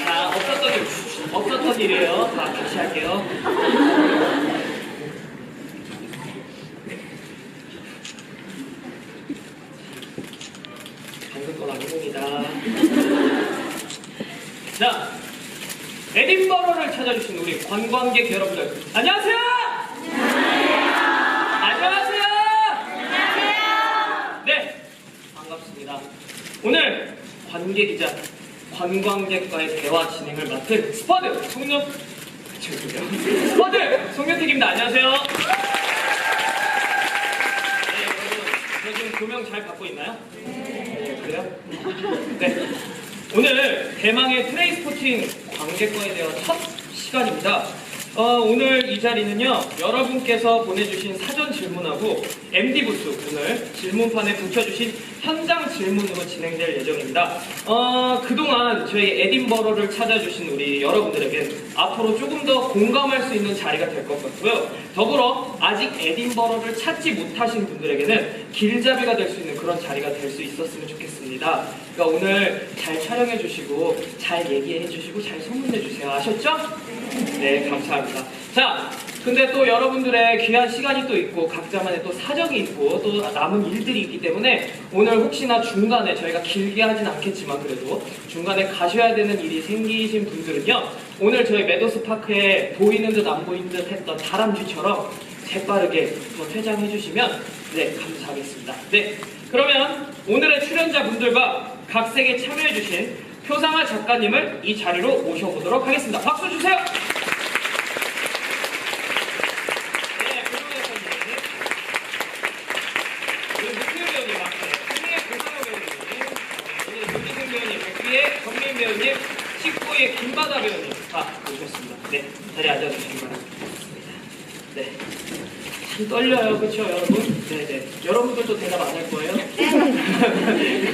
자, 없었던 일이에요. 자, 다시 할게요. 방금 건 아닙니다. 자, 에딘버러를 찾아주신 우리 관광객 여러분들, 안녕하세요! 안녕하세요! 네, 반갑습니다. 오늘 관계기자, 관광객과의 대화 진행을 맡은 스퍼드 송영택입니다. 안녕하세요. 네, 여러분, 저 지금 조명 잘 받고 있나요? 네, 그래요? 네. 오늘 대망의 트레이스포팅 관객과에 대한 첫 시간입니다. 오늘 이 자리는요, 여러분께서 보내주신 사전 질문하고 MD부스 오늘 질문판에 붙여주신 현장 질문으로 진행될 예정입니다. 그동안 저희 에딘버러를 찾아주신 우리 여러분들에게 앞으로 조금 더 공감할 수 있는 자리가 될 것 같고요. 더불어 아직 에딘버러를 찾지 못하신 분들에게는 길잡이가 될 수 있는 그런 자리가 될 수 있었으면 좋겠습니다. 그러니까 오늘 잘 촬영해 주시고 잘 얘기해 주시고 잘 소문내 주세요. 아셨죠? 네, 감사합니다. 자, 근데 또 여러분들의 귀한 시간이 또 있고 각자만의 또 사정이 있고 또 남은 일들이 있기 때문에 오늘 혹시나 중간에 저희가 길게 하진 않겠지만 그래도 중간에 가셔야 되는 일이 생기신 분들은요, 오늘 저희 메도스파크에 보이는 듯 안 보이는 듯 했던 다람쥐처럼 재빠르게 퇴장해 주시면 네, 감사하겠습니다. 네, 그러면 오늘의 출연자분들과 각색에 참여해 주신 표상화 작가님을 이 자리로 모셔보도록 하겠습니다. 박수 주세요! 배우님, 19위의 김바다 배우님 다 모셨습니다. 네, 자리에 앉아주시기 바랍니다. 네, 참 떨려요, 그렇죠, 여러분? 네네. 여러분들도 대답 안 할 거예요?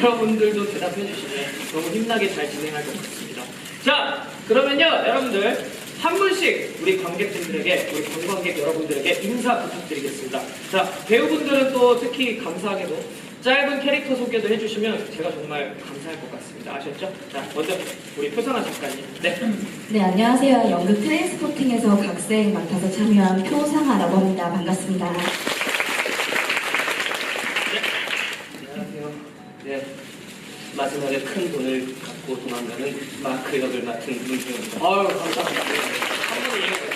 여러분들도 대답해 주시면 너무 힘나게 잘 진행할 것 같습니다. 자, 그러면요, 여러분들 한 분씩 우리 관객분들에게, 우리 관광객 여러분들에게 인사 부탁드리겠습니다. 자, 배우분들은 또 특히 감사하게도 짧은 캐릭터 소개도 해주시면 제가 정말 감사할 것 같습니다. 아셨죠? 자, 먼저 우리 표상화 작가님. 네. 네, 안녕하세요. 연극 트레인스포팅에서 각색 맡아서 참여한 표상화라고 합니다. 반갑습니다. 네. 안녕하세요. 네. 마지막에 큰 돈을 갖고 도망가는 마크 역을 맡은 문세호입니다. 아유, 감사합니다. 한 분을 이해해주세요.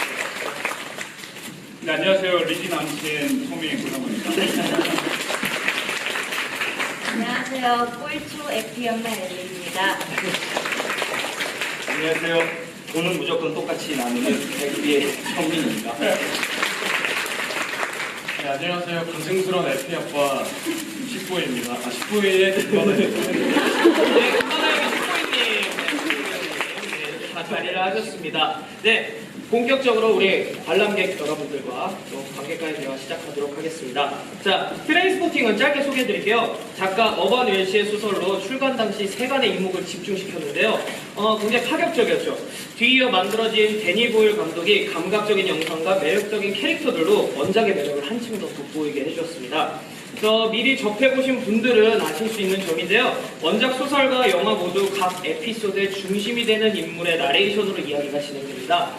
네, 안녕하세요. 리기 남친 토미 구나무입니다. 안녕하세요. 꿀초 에피엄마 엘리입니다. 안녕하세요. 돈은 무조건 똑같이 나누는 백비의 현민입니다. 네, 안녕하세요. 고생스러운 에피아빠 19호입니다. 19호의 김건아입니다. 네, 김건아의 19호님. 다 자리를 하셨습니다. 네. 본격적으로 우리 관람객 여러분들과 또 관객과의 대화 시작하도록 하겠습니다. 자, 트레인스포팅은 짧게 소개해드릴게요. 작가 어반 웰시의 소설로 출간 당시 세간의 이목을 집중시켰는데요. 굉장히 파격적이었죠. 뒤이어 만들어진 데니 보일 감독이 감각적인 영상과 매력적인 캐릭터들로 원작의 매력을 한층 더 돋보이게 해주었습니다. 미리 접해보신 분들은 아실 수 있는 점인데요. 원작 소설과 영화 모두 각 에피소드의 중심이 되는 인물의 나레이션으로 이야기가 진행됩니다.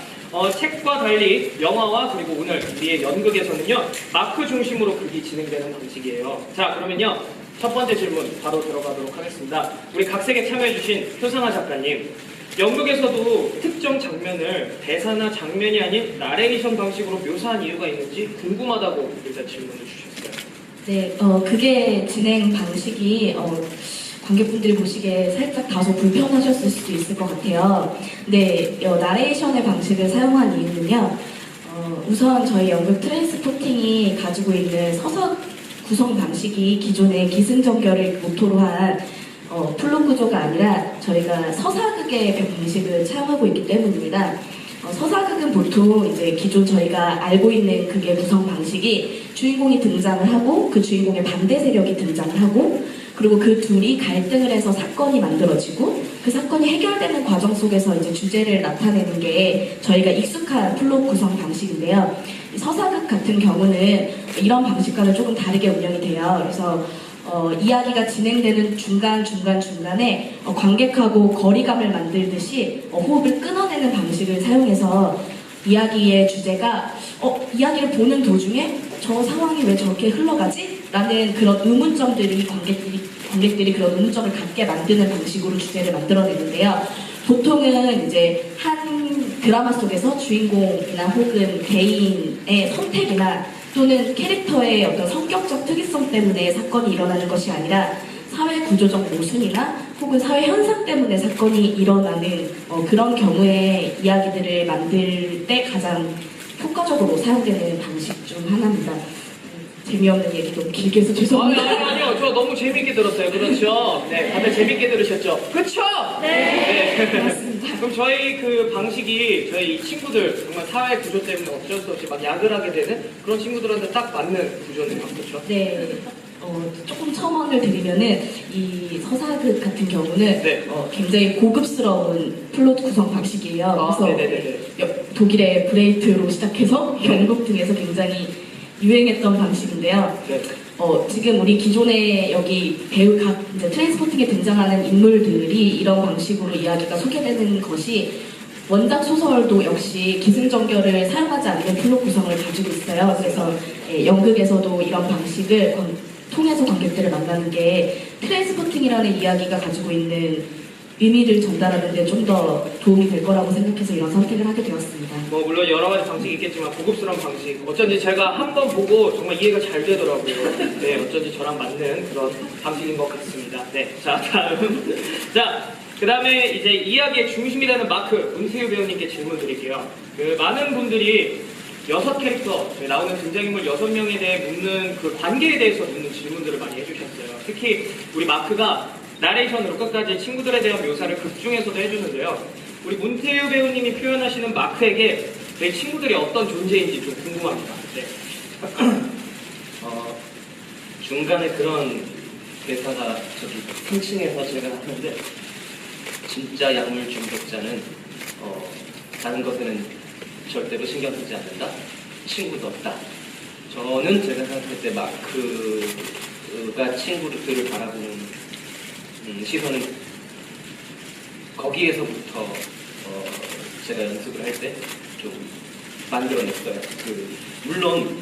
책과 달리 영화와 그리고 오늘 우리의 연극에서는요, 마크 중심으로 극이 진행되는 방식이에요. 자, 그러면요, 첫 번째 질문 바로 들어가도록 하겠습니다. 우리 각색에 참여해주신 표상화 작가님, 연극에서도 특정 장면을 대사나 장면이 아닌 나레이션 방식으로 묘사한 이유가 있는지 궁금하다고 일단 질문을 주셨어요. 네, 그게 진행 방식이 관객분들이 보시기에 살짝 다소 불편하셨을 수도 있을 것 같아요. 네, 나레이션의 방식을 사용한 이유는요. 우선 저희 연극 트레인스포팅이 가지고 있는 서사 구성 방식이 기존의 기승전결을 모토로 한 플롯 구조가 아니라 저희가 서사극의 방식을 사용하고 있기 때문입니다. 서사극은 보통 이제 기존 저희가 알고 있는 극의 구성 방식이 주인공이 등장을 하고 그 주인공의 반대 세력이 등장을 하고 그리고 그 둘이 갈등을 해서 사건이 만들어지고 그 사건이 해결되는 과정 속에서 이제 주제를 나타내는 게 저희가 익숙한 플롯 구성 방식인데요. 서사극 같은 경우는 이런 방식과는 조금 다르게 운영이 돼요. 그래서 이야기가 진행되는 중간에 관객하고 거리감을 만들듯이 호흡을 끊어내는 방식을 사용해서 이야기의 주제가 이야기를 보는 도중에 저 상황이 왜 저렇게 흘러가지? 라는 그런 의문점들이 관객들이 그런 의문점을 갖게 만드는 방식으로 주제를 만들어내는데요. 보통은 이제 한 드라마 속에서 주인공이나 혹은 개인의 선택이나 또는 캐릭터의 어떤 성격적 특이성 때문에 사건이 일어나는 것이 아니라 사회 구조적 모순이나 혹은 사회 현상 때문에 사건이 일어나는 그런 경우에 이야기들을 만들 때 가장 효과적으로 사용되는 방식 중 하나입니다. 재미없는 얘기 너무 길게 해서 죄송합니다. 아니요. 저 너무 재밌게 들었어요. 그렇죠? 네, 다들 재밌게 들으셨죠? 그렇죠? 네. 맞습니다. 그럼 저희 그 방식이 저희 이 친구들 정말 사회 구조 때문에 어쩔 수 없이 막 약을 하게 되는 그런 친구들한테 딱 맞는 구조네요. 그렇죠? 네. 조금 첨언을 드리면은 이 서사극 같은 경우는 네. 굉장히 고급스러운 플롯 구성 방식이에요. 그래서 네네네. 독일의 브레이트로 시작해서 영국 등에서 굉장히 유행했던 방식인데요. 네. 지금 우리 기존에 여기 배우 각 이제 트레인스포팅에 등장하는 인물들이 이런 방식으로 이야기가 소개되는 것이 원작 소설도 역시 기승전결을 사용하지 않는 플롯 구성을 가지고 있어요. 그래서 연극에서도 이런 방식을 통해서 관객들을 만나는 게 트레인스포팅이라는 이야기가 가지고 있는 의미를 전달하는 데 좀 더 도움이 될 거라고 생각해서 이런 선택을 하게 되었습니다. 뭐 물론 여러 가지 방식이 있겠지만 고급스러운 방식 어쩐지 제가 한 번 보고 정말 이해가 잘 되더라고요. 네, 어쩐지 저랑 맞는 그런 방식인 것 같습니다. 네, 자 다음 그 다음에 이제 이야기의 중심이 되는 마크 문세유 배우님께 질문 드릴게요. 그 많은 분들이 6캐릭터 나오는 등장인물 6명에 대해 묻는 그 관계에 대해서 묻는 질문들을 많이 해주셨어요. 특히 우리 마크가 나레이션으로 끝까지 친구들에 대한 묘사를 극 중에서도 해주는데요. 우리 문태유 배우님이 표현하시는 마크에게 저희 친구들이 어떤 존재인지 좀 궁금합니다. 네. 중간에 그런 대사가 저기 3층에서 제가 하는데 진짜 약물 중독자는 다른 것에는 절대로 신경 쓰지 않는다. 친구도 없다. 저는 제가 생각할 때 마크가 친구들을 바라보는 시선은 거기에서부터 제가 연습을 할 때 좀 만들어냈어요. 물론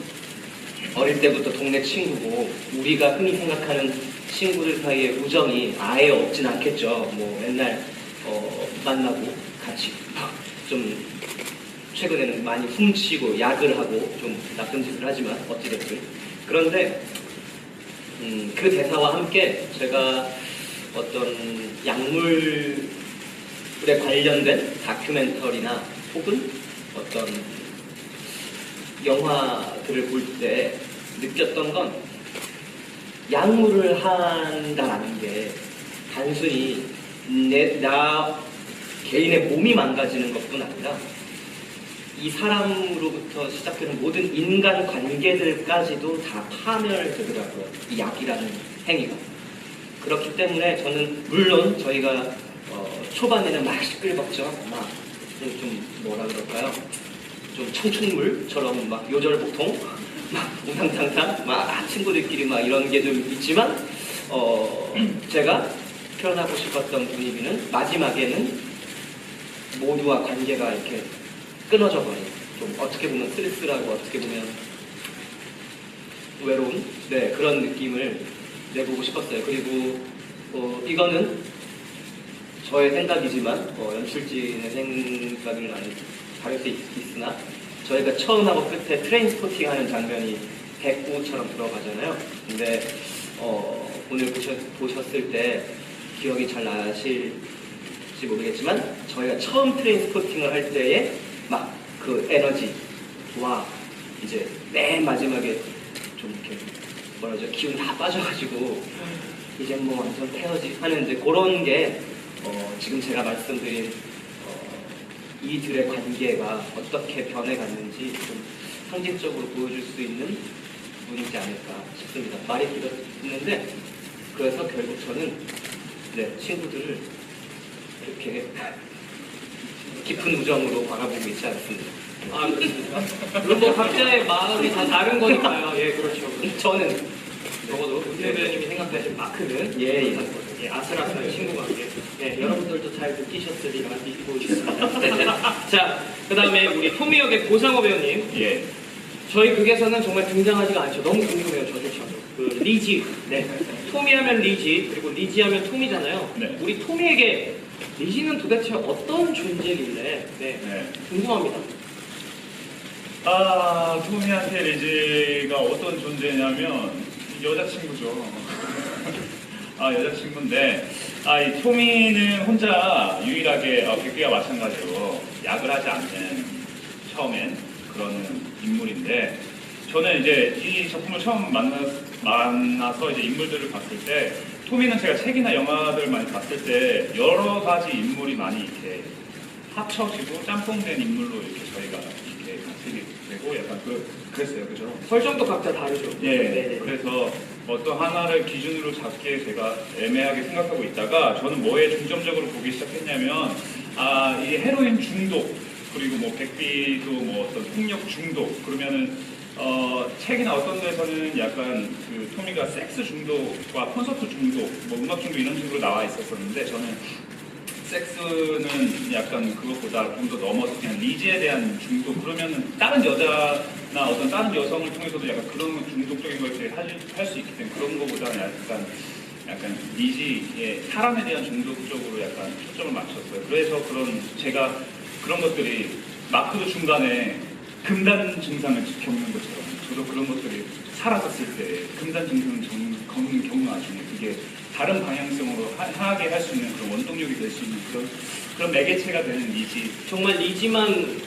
어릴 때부터 동네 친구고 우리가 흔히 생각하는 친구들 사이에 우정이 아예 없진 않겠죠. 뭐 맨날 만나고 같이 좀 최근에는 많이 훔치고 약을 하고 좀 나쁜 짓을 하지만 어찌됐든 그런데 그 대사와 함께 제가 어떤 약물에 관련된 다큐멘터리나 혹은 어떤 영화들을 볼 때 느꼈던 건 약물을 한다라는 게 단순히 나 개인의 몸이 망가지는 것뿐 아니라 이 사람으로부터 시작되는 모든 인간 관계들까지도 다 파멸되더라고요. 이 약이라는 행위가. 그렇기 때문에 저는 물론 저희가 초반에는 막 시끌벅적 막 좀 뭐라 그럴까요? 좀 청춘물처럼 막 요절복통 막 우당탕탕 막 친구들끼리 막 이런 게 좀 있지만 제가 표현하고 싶었던 분위기는 마지막에는 모두와 관계가 이렇게 끊어져 버린 좀 어떻게 보면 쓸쓸하고 어떻게 보면 외로운 그런 느낌을 내보고 싶었어요. 그리고 이거는 저의 생각이지만 연출진의 생각은 다를 수 있으나 저희가 처음 하고 끝에 트레인스포팅 하는 장면이 대꾸처럼 들어가잖아요. 근데 오늘 보셨을 때 기억이 잘 나실지 모르겠지만 저희가 처음 트레인스포팅을 할 때에 막 그 에너지와 이제 맨 마지막에 좀 이렇게 뭐라죠 기운 다 빠져가지고 이제 뭐 완전 태어지 하는 이제 그런 게 지금 제가 말씀드린 이들의 관계가 어떻게 변해갔는지 좀 상징적으로 보여줄 수 있는 부분이지 않을까 싶습니다. 말이 길었는데 그래서 결국 저는 친구들을 이렇게 깊은 우정으로 바라보고 있지 않습니다. 아, 그렇습니까? 그럼 뭐 각자의 마음이 다 다른 거니까요. 예, 그렇죠. 저는 적어도 은퇴 배우님이 생각하신 마크는 예, 예. 그렇다는 거죠. 예, 아슬아슬한 친구가 예, 여러분들도 잘 느끼셨으리라 믿고 있습니다. 네, 네. 자, 그 다음에 우리 토미 역의 고상호 배우님. 예. 저희 극에서는 정말 등장하지가 않죠. 너무 궁금해요, 저조차도. 그 리지. 네. 토미 하면 리지, 그리고 리지 하면 토미잖아요. 네. 우리 토미에게 리지는 도대체 어떤 존재길래 네. 네. 궁금합니다. 토미한테 리지가 어떤 존재냐면 여자친구죠. 여자친구인데 이 토미는 혼자 유일하게 백기와 마찬가지로 약을 하지 않는 처음엔 그런 인물인데 저는 이제 이 작품을 처음 만나서 이제 인물들을 봤을 때 토미는 제가 책이나 영화들 많이 봤을 때 여러 가지 인물이 많이 이렇게 합쳐지고 짬뽕된 인물로 이렇게 저희가 이렇게 같이 되고 약간 그랬어요, 그죠? 설정도 각자 다르죠. 예. 네네. 그래서 어떤 하나를 기준으로 잡기에 제가 애매하게 생각하고 있다가 저는 뭐에 중점적으로 보기 시작했냐면 이 헤로인 중독 그리고 뭐 백비도 뭐 어떤 폭력 중독 그러면은 책이나 어떤 데서는 약간 그 토미가 섹스 중독과 콘서트 중독, 뭐 음악 중독 이런 식으로 나와 있었었는데 저는 섹스는 약간 그것보다 좀 더 넘어서 그냥 리지에 대한 중독 그러면은 다른 여자나 어떤 다른 여성을 통해서도 약간 그런 중독적인 걸 이렇게 할 수 있기 때문에 그런 거보다는 약간 리지의 사람에 대한 중독 쪽으로 약간 초점을 맞췄어요. 그래서 제가 그런 것들이 마크도 중간에 금단 증상을 겪는 것처럼 저도 그런 것들이 사라졌을 때 금단 증상을 겪는 와중에 그게 다른 방향성으로 하게 할 수 있는 그런 원동력이 될 수 있는 그런 매개체가 되는 리지. 정말 리지에게만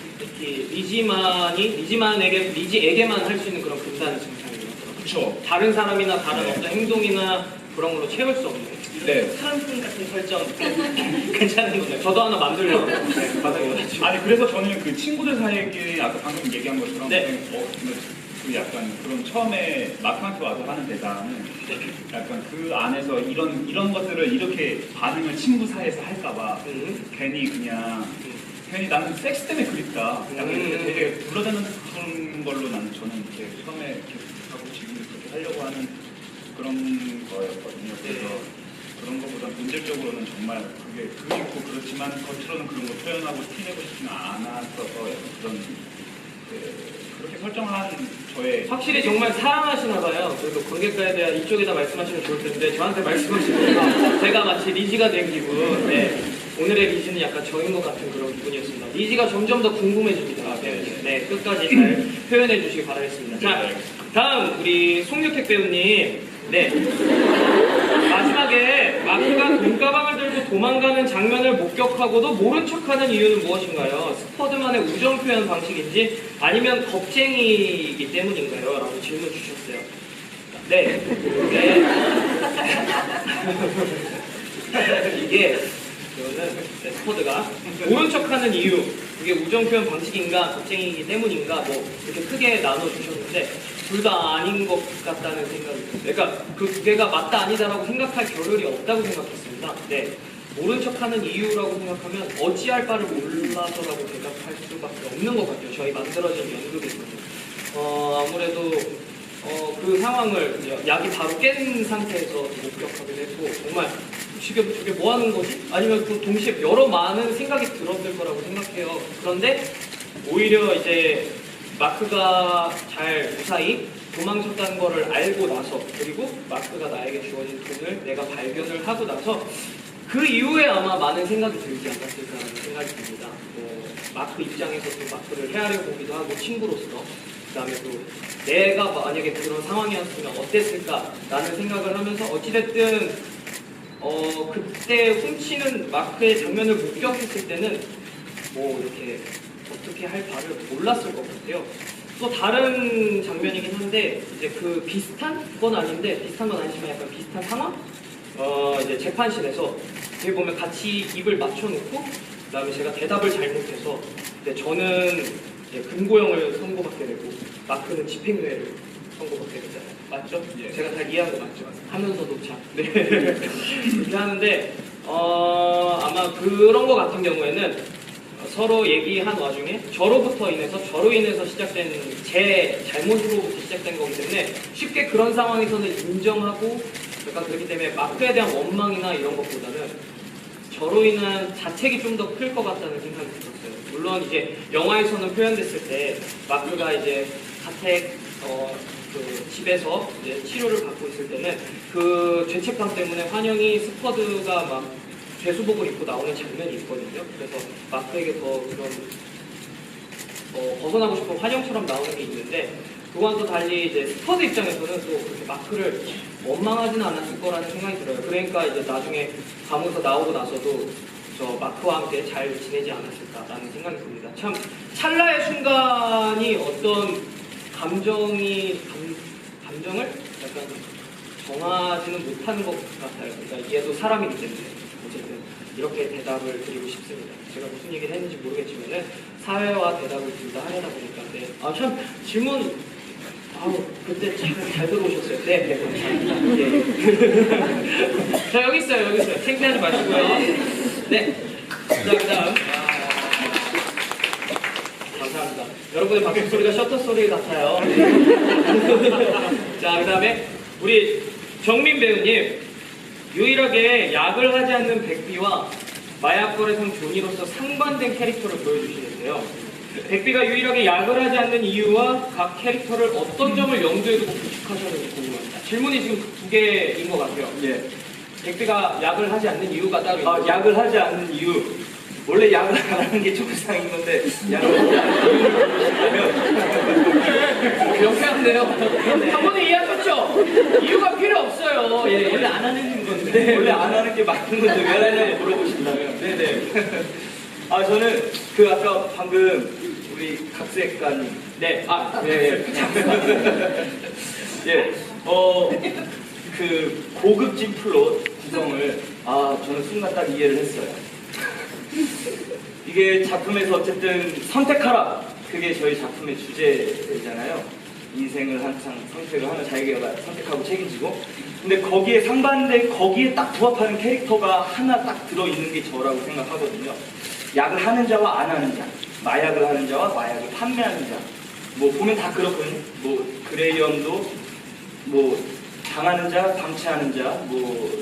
할 수 있는 그런 금단 증상인 것처럼. 그렇죠. 다른 사람이나 다른 네. 어떤 행동이나 그런 걸로 채울 수 없는. 네. 사랑꾼 같은 설정 괜찮은 거네요. 저도 하나 만들려고 바닥에 올랐죠. 아니 그래서 저는 그 친구들 사이에 아까 방금 얘기한 것처럼 네. 그 약간 그런 처음에 마크한테 와서 하는 대사는 약간 그 안에서 이런 것들을 이렇게 반응을 친구 사이에서 할까봐 괜히 나는 섹스 때문에 그립다. 약간 이렇게 되게 불러다는 그런 걸로 저는 이렇게 처음에 이렇게 하고 지금 그렇게 하려고 하는 그런 거였거든요. 그래서 그런 것보다 본질적으로는 정말 그게 그립고 그렇지만 겉으로는 그런 거 표현하고 티내고 싶지는 않았어서 약간 그렇게 설정을 한 저의 확실히 정말 사랑하시나 봐요. 그래도 관객과에 대한 이쪽에다 말씀하시면 좋을 텐데 저한테 말씀하시니까 제가 마치 리지가 된 기분. 네. 오늘의 리지는 약간 저인 것 같은 그런 기분이었습니다. 리지가 점점 더 궁금해집니다. 네, 끝까지 잘 표현해 주시기 바라겠습니다. 자, 다음 우리 송유택 배우님. 네. 마지막에 마크가 돈가방을 들고 도망가는 장면을 목격하고도 모른 척하는 이유는 무엇인가요? 스퍼드만의 우정 표현 방식인지 아니면 겁쟁이이기 때문인가요? 라고 질문 주셨어요. 네. 이게 그거는 스퍼드가 모른 척하는 이유 그게 우정 표현 방식인가 겁쟁이이기 때문인가 뭐 이렇게 크게 나눠 주셨는데 둘 다 아닌 것 같다는 생각이 들어요. 그러니까 그 두 개가 맞다 아니다라고 생각할 겨를이 없다고 생각했습니다. 네. 모른 척하는 이유라고 생각하면 어찌할 바를 몰라서라고 대답할 수밖에 없는 것 같아요. 저희 만들어진 연극에서는. 아무래도 그 상황을 약이 바로 깬 상태에서 목격하게 됐고 정말 지금 저게 뭐 하는 거지? 아니면 또 동시에 여러 많은 생각이 들었을 거라고 생각해요. 그런데 오히려 이제 마크가 잘 무사히 도망쳤다는 거를 알고 나서 그리고 마크가 나에게 주어진 돈을 내가 발견을 하고 나서 그 이후에 아마 많은 생각이 들지 않았을까라는 생각이 듭니다. 뭐 마크 입장에서도 마크를 헤아려 보기도 하고 친구로서 그다음에 또 내가 만약에 그런 상황이었으면 어땠을까라는 생각을 하면서 어찌됐든 그때 훔치는 마크의 장면을 목격했을 때는 뭐 이렇게 어떻게 할 바를 몰랐을 것 같아요. 또 다른 장면이긴 한데 이제 그 비슷한 건 아닌데 비슷한 건 아니지만 약간 비슷한 상황? 이제 재판실에서 어떻게 보면 같이 입을 맞춰놓고 그다음에 제가 대답을 잘못해서 저는 이제 금고형을 선고받게 되고 마크는 집행유예를 선고받게 되잖아요. 맞죠? 예. 제가 다 이해한 거 맞죠? 하면서도 참 네. 그렇게 하는데 아마 그런 거 같은 경우에는 서로 얘기한 와중에 저로부터 인해서 저로 인해서 시작된 제 잘못으로부터 시작된 거기 때문에 쉽게 그런 상황에서는 인정하고 약간 그렇기 때문에 마크에 대한 원망이나 이런 것보다는 저로 인한 자책이 좀 더 클 것 같다는 생각이 들었어요. 물론 이제 영화에서는 표현됐을 때 마크가 이제 자택 그 집에서 이제 치료를 받고 있을 때는 그 죄책감 때문에 환영이 스쿼드가 막 죄수복을 입고 나오는 장면이 있거든요. 그래서 마크에게 더 그런 벗어나고 싶은 환영처럼 나오는 게 있는데 그와는 또 달리 이제 스쿼드 입장에서는 또 그렇게 마크를 원망하지는 않았을 거라는 생각이 들어요. 그러니까 이제 나중에 감옥에서 나오고 나서도 저 마크와 함께 잘 지내지 않았을까라는 생각이 듭니다. 참 찰나의 순간이 어떤 감정을 약간 정하지는 못하는 것 같아요. 그러니까 얘도 사람이기 때문에 어쨌든 이렇게 대답을 드리고 싶습니다. 제가 무슨 얘기를 했는지 모르겠지만은 사회와 대답을 둘 다 하려다 보니까 참 질문 그때 잘 들어오셨어요. 네, 감사합니다. 네. 자, 여기 있어요. 창피하지 마시고요. 네. 자, 그다음. 감사합니다. 여러분의 박수 소리가 셔터 소리 같아요. 자, 그다음에 우리 정민 배우님 유일하게 약을 하지 않는 백비와 마약거래상 조니로서 상반된 캐릭터를 보여주시는데요. 백비가 유일하게 약을 하지 않는 이유와 각 캐릭터를 어떤 점을 염두에 두고 구축하셨는지 궁금합니다. 질문이 지금 두 개인 것 같아요. 예. 백비가 약을 하지 않는 이유가 따로 있나요? 약을 하지 않는 이유. 원래 약을 안 하는 게 정상인 건데 약을 하지 않는 이유는 명쾌한데요. 한 번에 이해하셨죠? 이유가 필요 없어요. 예, 원래 안 하는 건데. 원래 안 하는 게 맞는 건데 왜 하냐고 물어보신다면. 네네. 저는 그 아까 방금 우리 각색관 네. 예. 그 고급진 플롯 구성을 저는 순간 딱 이해를 했어요. 이게 작품에서 어쨌든 선택하라. 그게 저희 작품의 주제잖아요. 인생을 항상 선택을 하면 자기가 선택하고 책임지고. 근데 거기에 상반된 거기에 딱 부합하는 캐릭터가 하나 딱 들어있는 게 저라고 생각하거든요. 약을 하는 자와 안 하는 자, 마약을 하는 자와 마약을 판매하는 자. 뭐 보면 다 그렇거든요. 뭐 그레이엄도 뭐 당하는 자, 방치하는 자, 뭐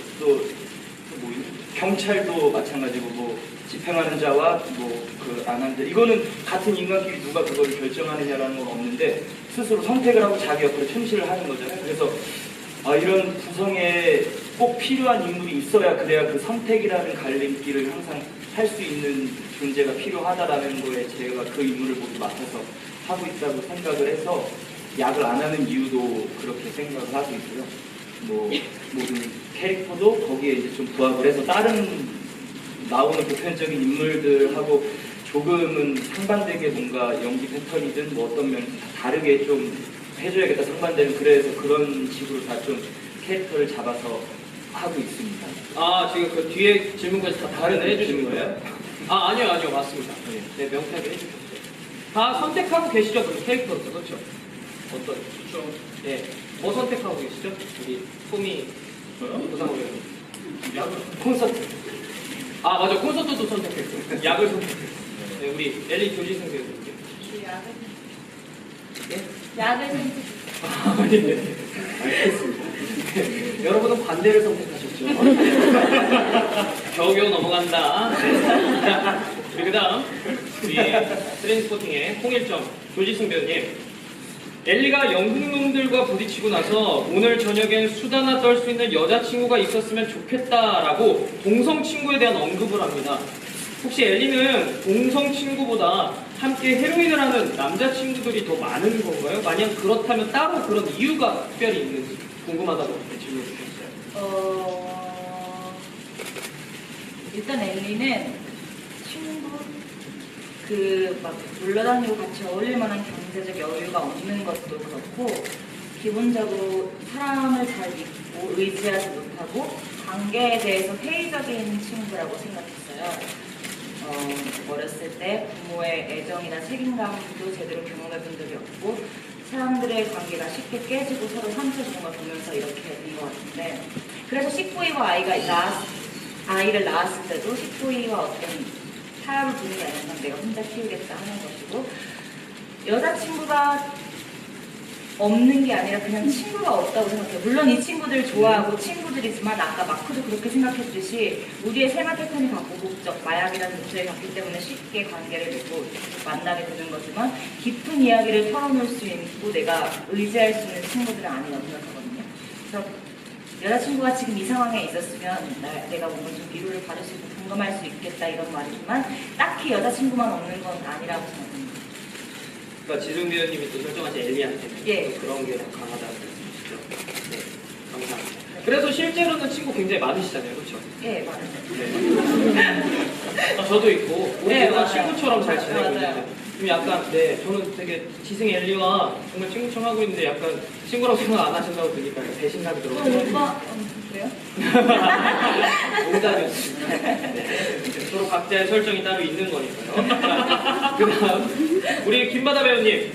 경찰도 마찬가지고 뭐 집행하는 자와 뭐 그 안 하는 자. 이거는 같은 인간끼리 누가 그걸 결정하느냐라는 건 없는데 스스로 선택을 하고 자기 역할을 충실을 하는 거잖아요. 그래서 이런 구성에 꼭 필요한 인물이 있어야 그래야 그 선택이라는 갈림길을 항상 할 수 있는 존재가 필요하다라는 거에 제가 그 인물을 모두 맡아서 하고 있다고 생각을 해서 약을 안 하는 이유도 그렇게 생각을 하고 있고요. 뭐 모든 캐릭터도 거기에 이제 좀 부합을 해서 다른 나오는 보편적인 인물들하고 조금은 상반되게 뭔가 연기 패턴이든 뭐 어떤 면에서 다르게 좀 해줘야겠다 상반되는 그래서 그런 식으로 다 좀 캐릭터를 잡아서 하고 있습니다. 지금 그 뒤에 질문까지 다 다른 해주신 거예요? 아니요, 맞습니다. 네, 명쾌하게 해주셨어요. 다 선택하고 계시죠, 그럼 캐릭터로서, 그렇죠? 어떤? 그렇죠. 네, 뭐 선택하고 계시죠? 우리 소미 부상으로 콘서트. 맞아, 콘서트도 선택했고, 약을 선택했고. 네, 우리 엘리 조지승 배우님. 약을 선택. 네. 알겠습니다. 여러분은 반대를 선택하셨죠. 겨우겨우 넘어간다. 우리 그 다음 우리 트레인스포팅의 홍일점 조지승 배우님. 엘리가 연극놈들과 부딪히고 나서 오늘 저녁엔 수다나 떨 수 있는 여자친구가 있었으면 좋겠다라고 동성친구에 대한 언급을 합니다. 혹시 엘리는 동성친구보다 함께 헤로인을 하는 남자친구들이 더 많은 건가요? 만약 그렇다면 따로 그런 이유가 특별히 있는지 궁금하다고 질문 주셨어요. 일단 엘리는 친구 막 놀러다니고 같이 어울릴 만한 경제적 여유가 없는 것도 그렇고 기본적으로 사람을 잘 믿고 의지하지 못하고 관계에 대해서 회의적인 친구라고 생각했어요. 어렸을 때 부모의 애정이나 책임감도 제대로 경험해본 적이 없고 사람들의 관계가 쉽게 깨지고 서로 상처 주는 걸 보면서 이렇게 된 것 같은데 그래서 식구이와 아이를 낳았을 때도 식구이와 어떤 타협을 보는 게 아니라 내가 혼자 키우겠다 하는 것이고, 여자친구가 없는 게 아니라 그냥 친구가 없다고 생각해요. 물론 이 친구들 좋아하고 친구들이지만 아까 마크도 그렇게 생각했듯이 우리의 생활 패턴이 같고 목적, 마약이라는 목적이 같기 때문에 쉽게 관계를 맺고 만나게 되는 거지만 깊은 이야기를 털어놓을 수 있고 내가 의지할 수 있는 친구들은 아니라고 생각하거든요. 그래서 여자친구가 지금 이 상황에 있었으면 내가 뭔가 좀 위로를 받을 수 있고 공감할 수 있겠다 이런 말이지만 딱히 여자친구만 없는 건 아니라고 생각합니다. 그러니까 지승 배우님이 또 설정하신 엘리한테는 예. 또 그런 게 더 강하다는 말씀이시죠. 네, 감사합니다. 그래서 실제로는 친구 굉장히 많으시잖아요, 그렇죠? 예, 맞아요. 저도 있고 우리 네, 다 맞아요. 친구처럼 잘 지내고 맞아요. 있는데 좀 약간 저는 되게 지승 엘리와 정말 친구처럼 하고 있는데 약간 친구라고 생각 안 하신다고 들으니까 약간 배신감이 들어요. 오빠, 그래요? 농담이었습니다. 네. 서로 각자의 설정이 따로 있는 거니까요. 그다음 우리 김바다 배우님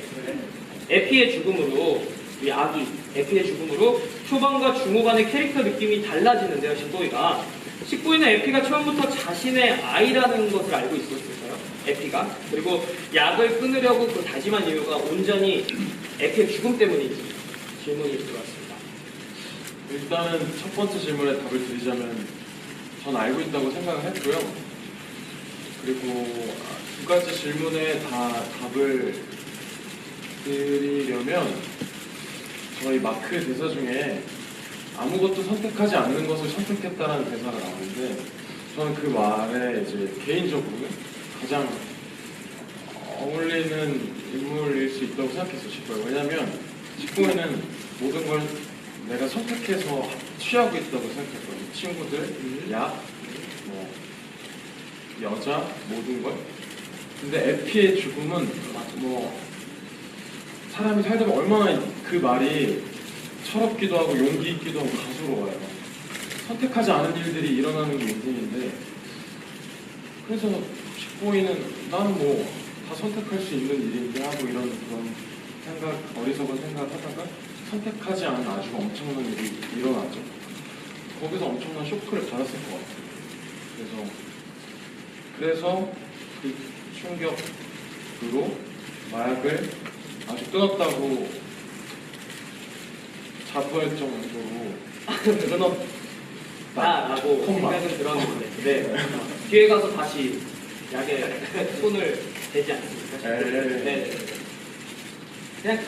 에피의 죽음으로 이 아기 에피의 죽음으로 초반과 중후반의 캐릭터 느낌이 달라지는데요. 19위가 19위는 에피가 처음부터 자신의 아이라는 것을 알고 있었을까요? 에피가 그리고 약을 끊으려고 그 다짐한 이유가 온전히 에피의 죽음 때문인지 질문이 들어왔습니다. 일단은 첫 번째 질문에 답을 드리자면 전 알고 있다고 생각을 했고요. 그리고 두 가지 질문에 다 답을 드리려면 저희 마크 대사 중에 아무것도 선택하지 않는 것을 선택했다라는 대사가 나오는데 저는 그 말에 이제 개인적으로 가장 어울리는 인물일 수 있다고 생각했어요. 19에. 왜냐면 19에는 모든 걸 내가 선택해서 취하고 있다고 생각했거든요. 친구들, 약, 뭐 여자, 모든 걸. 근데 에피의 죽음은 뭐 사람이 살다 보면 얼마나 그 말이 철없기도 하고 용기 있기도 하고 가수로워요. 선택하지 않은 일들이 일어나는 게 인생인데 그래서 19위는 나는 뭐 다 선택할 수 있는 일인데 하고 이런 그런 생각, 어리석은 생각을 하다가 선택하지 않은 아주 엄청난 일이 일어나죠. 거기서 엄청난 쇼크를 받았을 것 같아요. 그래서 그 충격으로 마약을 아주 끊었다고 자부할 정도로 라고 콤마. 생각은 들었는데 네. 뒤에 가서 다시 약에 손을 대지 않습니까? 네. 그냥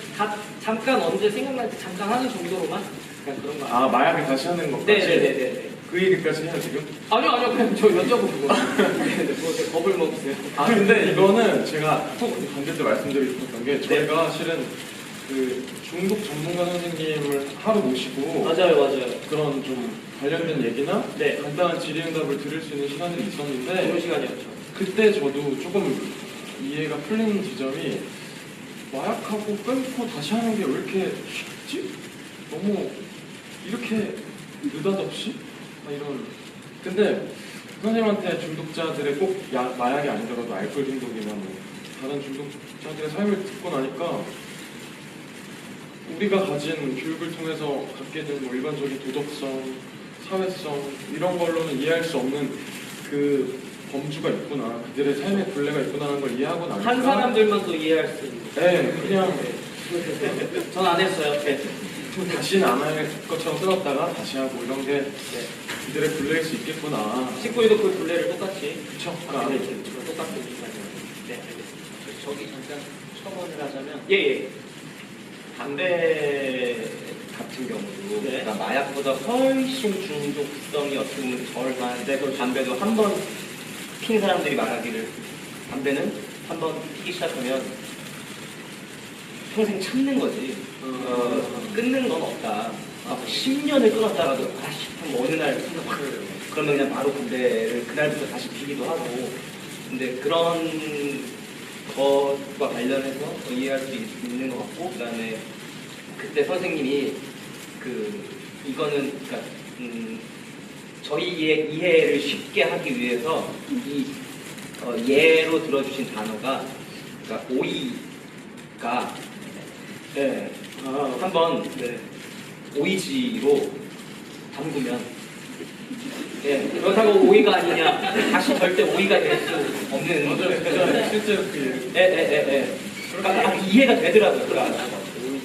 잠깐 언제 생각날 때 잠깐 하는 정도로만 그냥 그런 거 아 마약을 다시 하는 것까지? 네네네네. 그 얘기까지 해요 지금? 아니요 그냥 저 여쭤보는 거 네, 겁을 먹으세요. 아 근데 이거는 제가 꼭 관계 때 말씀드리고 싶었던 게 저희가 실은 그 중독 전문가 선생님을 하루 모시고 맞아요 그런 좀 관련된 얘기나 네. 간단한 질의응답을 들을 수 있는 시간들이 있었는데 좋은 시간이었죠. 그때 저도 조금 이해가 풀리는 지점이 마약하고 끊고 다시 하는 게 왜 이렇게 쉽지? 너무 이렇게 느닷없이? 이런. 근데 선생님한테 중독자들의 꼭 마약이 아니더라도 알코올 중독이나 뭐 다른 중독자들의 삶을 듣고 나니까 우리가 가진 교육을 통해서 갖게 된 뭐 일반적인 도덕성, 사회성 이런 걸로는 이해할 수 없는 그 범주가 있구나, 그들의 삶의 굴레가 있구나 하는 걸 이해하고 나니까 한 사람들만도 이해할 수 있는. 네, 그냥 전 안 했어요. 네. 다시는 안 할 것처럼 끊었다가 다시 하고 이런 게 그들의 굴레일 수 있겠구나. 19위도 그 둘레를 똑같이 그쵸? 네, 똑같은 인간이에요. 네, 알겠습니다. 저기 잠깐 첨언을 하자면 예. 담배 같은 경우도 네. 그러니까 마약보다 훨씬 중독성이 어떻게 보면 덜한데 그 담배도 한 번 피는 사람들이 말하기를 담배는 한 번 피기 시작하면 평생 참는 거지 끊는 건 없다. 10년을 끊었다가도 아씨 어느 날 그러면 그냥 바로 담배를 그날부터 다시 피기도 하고 근데 그런 것과 관련해서 이해할 수 있는 것 같고 그다음에 그때 선생님이 이거는 그러니까 저희의 이해를 쉽게 하기 위해서 이 예로 들어주신 단어가 그러니까 오이가 네, 한번 오이지로 담그면 예, 그렇다고 오이가 아니냐. 다시 절대 오이가 될 수 없는. 실제로 그 예. 그러니까 이해가 되더라고요. 그러니까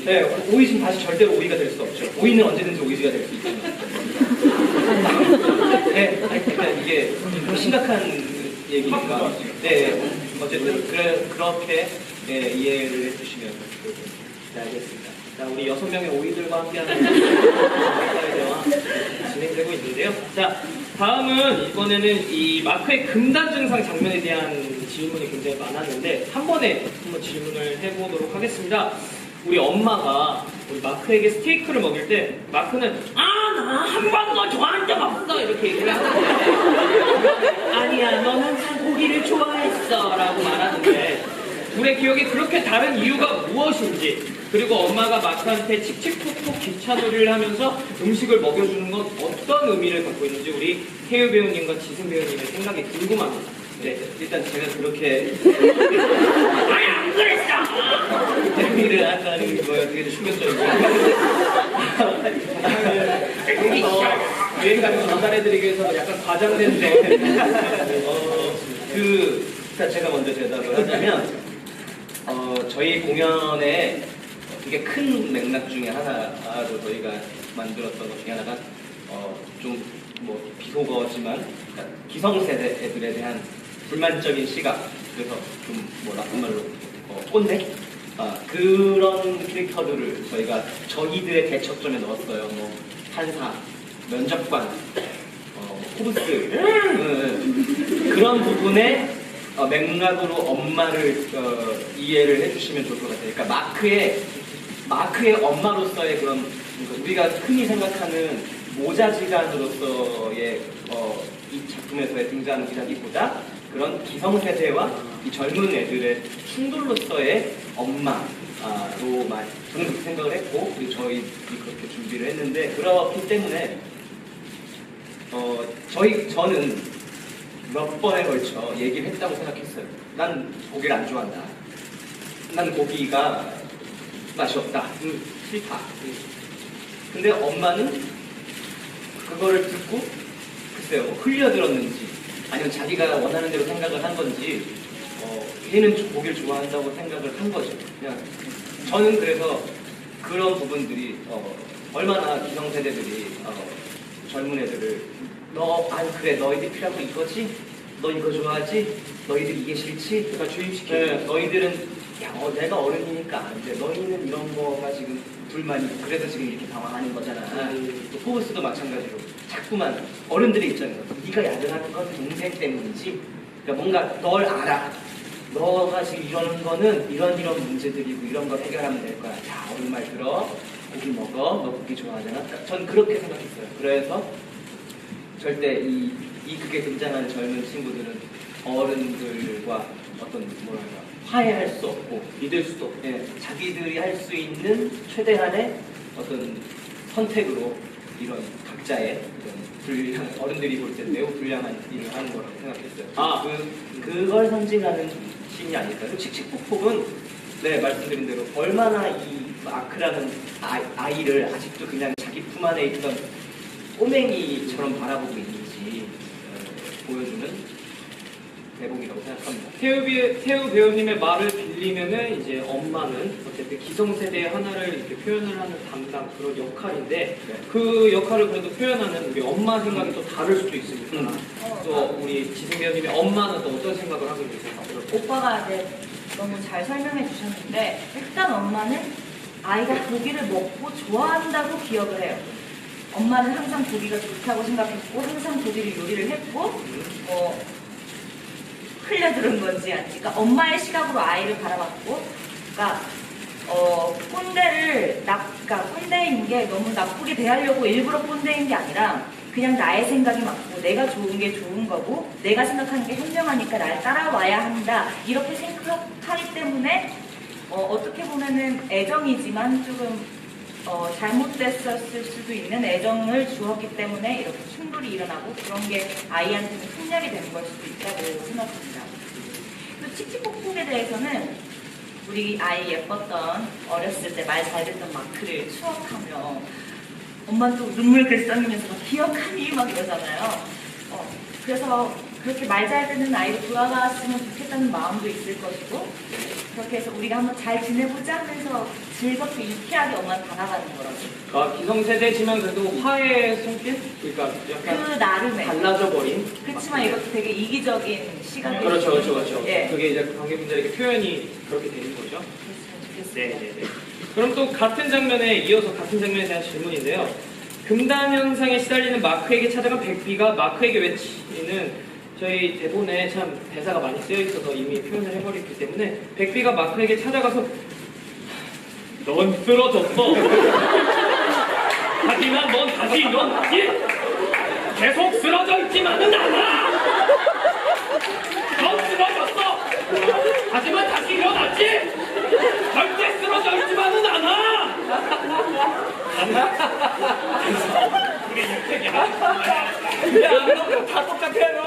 네, 오이는 다시 절대로 오이가 될 수 없죠. 오이는 언제든지 오이가 될 수 있죠. 네, 그러니까 이게 심각한 얘기니까. 네, 어쨌든 그렇게 네, 이해를 해주시면 네, 알겠습니다. 자, 우리 6명의 오이들과 함께하는 마크에 대화 진행되고 있는데요. 자, 다음은 이번에는 이 마크의 금단 증상 장면에 대한 질문이 굉장히 많았는데 한 번에 한번 질문을 해보도록 하겠습니다. 우리 엄마가 우리 마크에게 스테이크를 먹일 때 마크는 나 한 번도 좋아한 적 없어 이렇게 얘기를 하는데 아니야 넌 항상 고기를 좋아했어 라고 말하는데 둘의 기억이 그렇게 다른 이유가 무엇인지 그리고 엄마가 마크한테 칙칙폭폭 기차놀이를 하면서 음식을 먹여주는 건 어떤 의미를 갖고 있는지 우리 태유 배우님과 지승 배우님의 생각이 궁금합니다. 네, 일단 제가 그렇게 아니 안 그랬어! 얘기를 한다는 거예요. 되게 충격적이고 유행감을 전달해드리기 위해서 약간 과장된데 일단 제가 먼저 대답을 하자면 저희 공연에 되게 큰 맥락 중에 하나로 저희가 만들었던 것 중에 하나가 좀 뭐 비속어지만 기성세대 애들에 대한 불만적인 시각 그래서 좀 뭐 나쁜 말로 꼰대 그런 캐릭터들을 저희가 저희들의 대처점에 넣었어요. 뭐 판사, 면접관, 호브스 그런 부분에 맥락으로 엄마를 이해를 해주시면 좋을 것 같아요. 그러니까 마크의 엄마로서의 그런 우리가 흔히 생각하는 모자지간으로서의 이 작품에서의 등장이라기보다 그런 기성세대와 이 젊은 애들의 충돌로서의 엄마로만 저는 그렇게 생각을 했고 그리고 저희들이 그렇게 준비를 했는데 그렇기 때문에 저는 몇 번에 걸쳐 얘기를 했다고 생각했어요. 난 고기를 안 좋아한다. 난 고기가 맛이 없다. 싫다. 근데 엄마는 그거를 듣고 글쎄요 흘려들었는지 아니면 자기가 원하는 대로 생각을 한 건지 얘는 고기를 좋아한다고 생각을 한 거죠. 그냥 저는 그래서 그런 부분들이 얼마나 기성세대들이 젊은 애들을 그래 너희들 필요한 거 이거지? 너 이거 좋아하지? 너희들 이게 싫지? 그러니까 주입시켜. 네, 너희들은 내가 어른이니까 안 돼. 너희는 이런 거가 지금 불만이 그래서 지금 이렇게 당황하는 거잖아. 또 포브스도 마찬가지로 자꾸만 어른들이 있잖아요. 네가 야근하는 건 동생 때문이지. 그러니까 뭔가 널 알아. 너가 지금 이러는 거는 이런 문제들이고 이런 걸 해결하면 될 거야. 자, 어른 말 들어. 고기 먹어. 너 고기 좋아하잖아. 그러니까 전 그렇게 생각했어요. 그래서 절대 이 극에 등장하는 젊은 친구들은 어른들과 어떤 뭐랄까 화해할 수 없고 믿을 수도 없고 자기들이 할 수 있는 최대한의 어떤 선택으로 이런 각자의 불량 어른들이 볼 때 매우 불량한 일을 하는 거라고 생각했어요. 그걸 상징하는 신이 아닐까요? 칙칙폭폭은 네 말씀드린 대로 얼마나 이 마크라는 아이를 아직도 그냥 자기 품 안에 있던 꼬맹이처럼 바라보고 있는지 보여주는 대목이라고 생각합니다. 태우 배우님의 말을 빌리면은 이제 엄마는 어쨌든 기성세대의 하나를 이렇게 표현을 하는 담당 그런 역할인데 그 역할을 그래도 표현하는 우리 엄마 생각이 또 다를 수도 있으니까 또 우리 지승 배우님의 엄마는 또 어떤 생각을 하고 계세요? 오빠가 너무 잘 설명해 주셨는데 일단 엄마는 아이가 고기를 먹고 좋아한다고 기억을 해요. 엄마는 항상 고기가 좋다고 생각했고 항상 고기를 요리를 했고 흘려들은 건지 아니지. 그러니까 엄마의 시각으로 아이를 바라봤고, 그러니까 꼰대인 게 너무 나쁘게 대하려고 일부러 꼰대인 게 아니라 그냥 나의 생각이 맞고 내가 좋은 게 좋은 거고 내가 생각하는 게 현명하니까 날 따라와야 한다 이렇게 생각하기 때문에 어떻게 보면은 애정이지만 조금 잘못됐었을 수도 있는 애정을 주었기 때문에 이렇게 충돌이 일어나고 그런 게 아이한테는 폭력이 되는 걸 수도 있다고 생각합니다. 또 칙칙폭폭에 대해서는 우리 아이 예뻤던 어렸을 때 말 잘 듣던 마크를 추억하며 엄마 또 눈물 글썽이면서 막 기억하니 막 이러잖아요. 그래서 그렇게 말 잘 듣는 아이로 돌아갔으면 좋겠다는 마음도 있을 것이고 그렇게 해서 우리가 한번 잘 지내보자 하면서 즐겁게 유쾌하게 엄마는 다가가는 거라고. 기성세대지만 그래도 화해의 손길? 그러니까 약간 그 나름의. 달라져 버린. 그렇지만 이것도 되게 이기적인 시간이 그렇죠. 예. 그게 이제 관객분들에게 표현이 그렇게 되는 거죠. 그랬으면 좋겠어요. 네. 그럼 또 같은 장면에 이어서 같은 장면에 대한 질문인데요. 금단 현상에 시달리는 마크에게 찾아간 백비가 마크에게 외치는 저희 대본에 참 대사가 많이 쓰여 있어서 이미 표현을 해버렸기 때문에 백비가 마크에게 찾아가서 넌 쓰러졌어. 하지만 넌 다시 일어나지. 계속 쓰러져 있지만은 않아. 넌 쓰러졌어. 하지만 다시 일어나지. 절대 쓰러져 있지만은 않아. 우리 유택이야. 야, 다 똑같아요.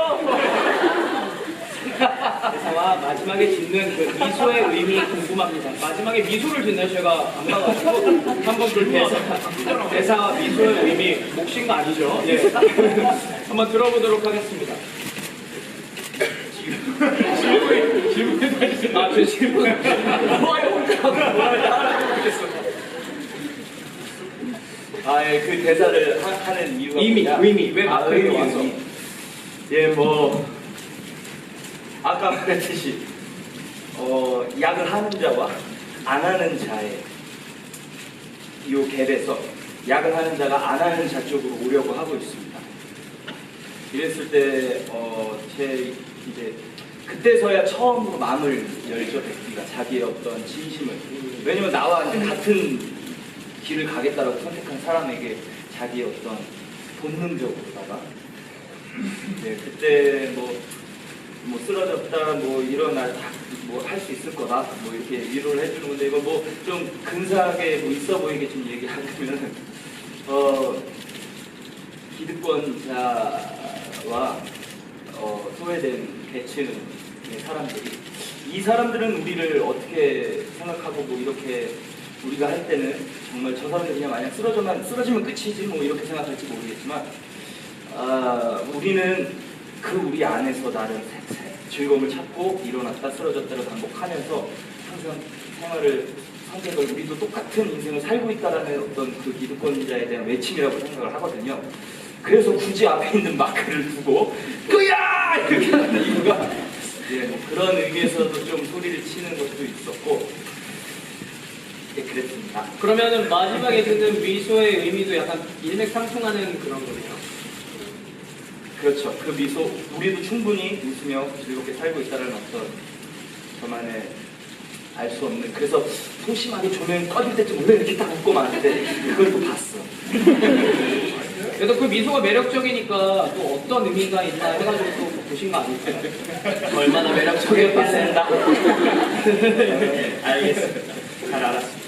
대사와 마지막에 짓는 그 미소의 의미 궁금합니다. 마지막에 미소를 짓나요? 제가 안 봐가지고 한번 그 대사와 미소의 의미 몫인 거 아니죠? 예. 한번 들어보도록 하겠습니다. 질문해 주세요. 제 질문. 그 대사를 하는 이유가 의미. 왜 마크에게 와서? 예, 아까 말했듯이 약을 하는 자와 안 하는 자의 이 갭에서 약을 하는 자가 안 하는 자 쪽으로 오려고 하고 있습니다. 이랬을 때 제 이제 그때서야 처음으로 마음을 열죠. 백비가 자기의 어떤 진심을. 왜냐면 나와 이제 같은 길을 가겠다라고 선택한 사람에게 자기의 어떤 본능적으로다가 그때 뭐 쓰러졌다, 일어나, 할 수 있을 거다, 이렇게 위로를 해주는 건데, 이거 좀 근사하게 있어 보이게 좀 얘기하면은, 기득권자와, 소외된 계층의 사람들이, 이 사람들은 우리를 어떻게 생각하고, 이렇게 우리가 할 때는 정말 저 사람들 그냥 만약 쓰러지면 끝이지, 이렇게 생각할지 모르겠지만, 우리는 우리 안에서 나름 즐거움을 찾고 일어났다 쓰러졌다를 반복하면서 항상 선택을 우리도 똑같은 인생을 살고 있다라는 어떤 그 기득권자에 대한 외침이라고 생각을 하거든요. 그래서 굳이 앞에 있는 마크를 두고 그야! 이렇게 하는 이유가 그런 의미에서도 좀 소리를 치는 것도 있었고 그랬습니다. 그러면은 마지막에 듣는 미소의 의미도 약간 일맥상통하는 그런 거네요. 그렇죠. 그 미소, 우리도 충분히 웃으며 즐겁게 살고 있다는 어떤 저만의 알 수 없는, 그래서 소심하게 조명 꺼질 때쯤 왜 이렇게 딱 웃고 마는데 그걸 또 봤어. 그래도 그 미소가 매력적이니까 또 어떤 의미가 있나 해가지고 또 보신 거 아닐까요? 얼마나 매력적이었겠습니다. 알겠습니다. 잘 알았습니다.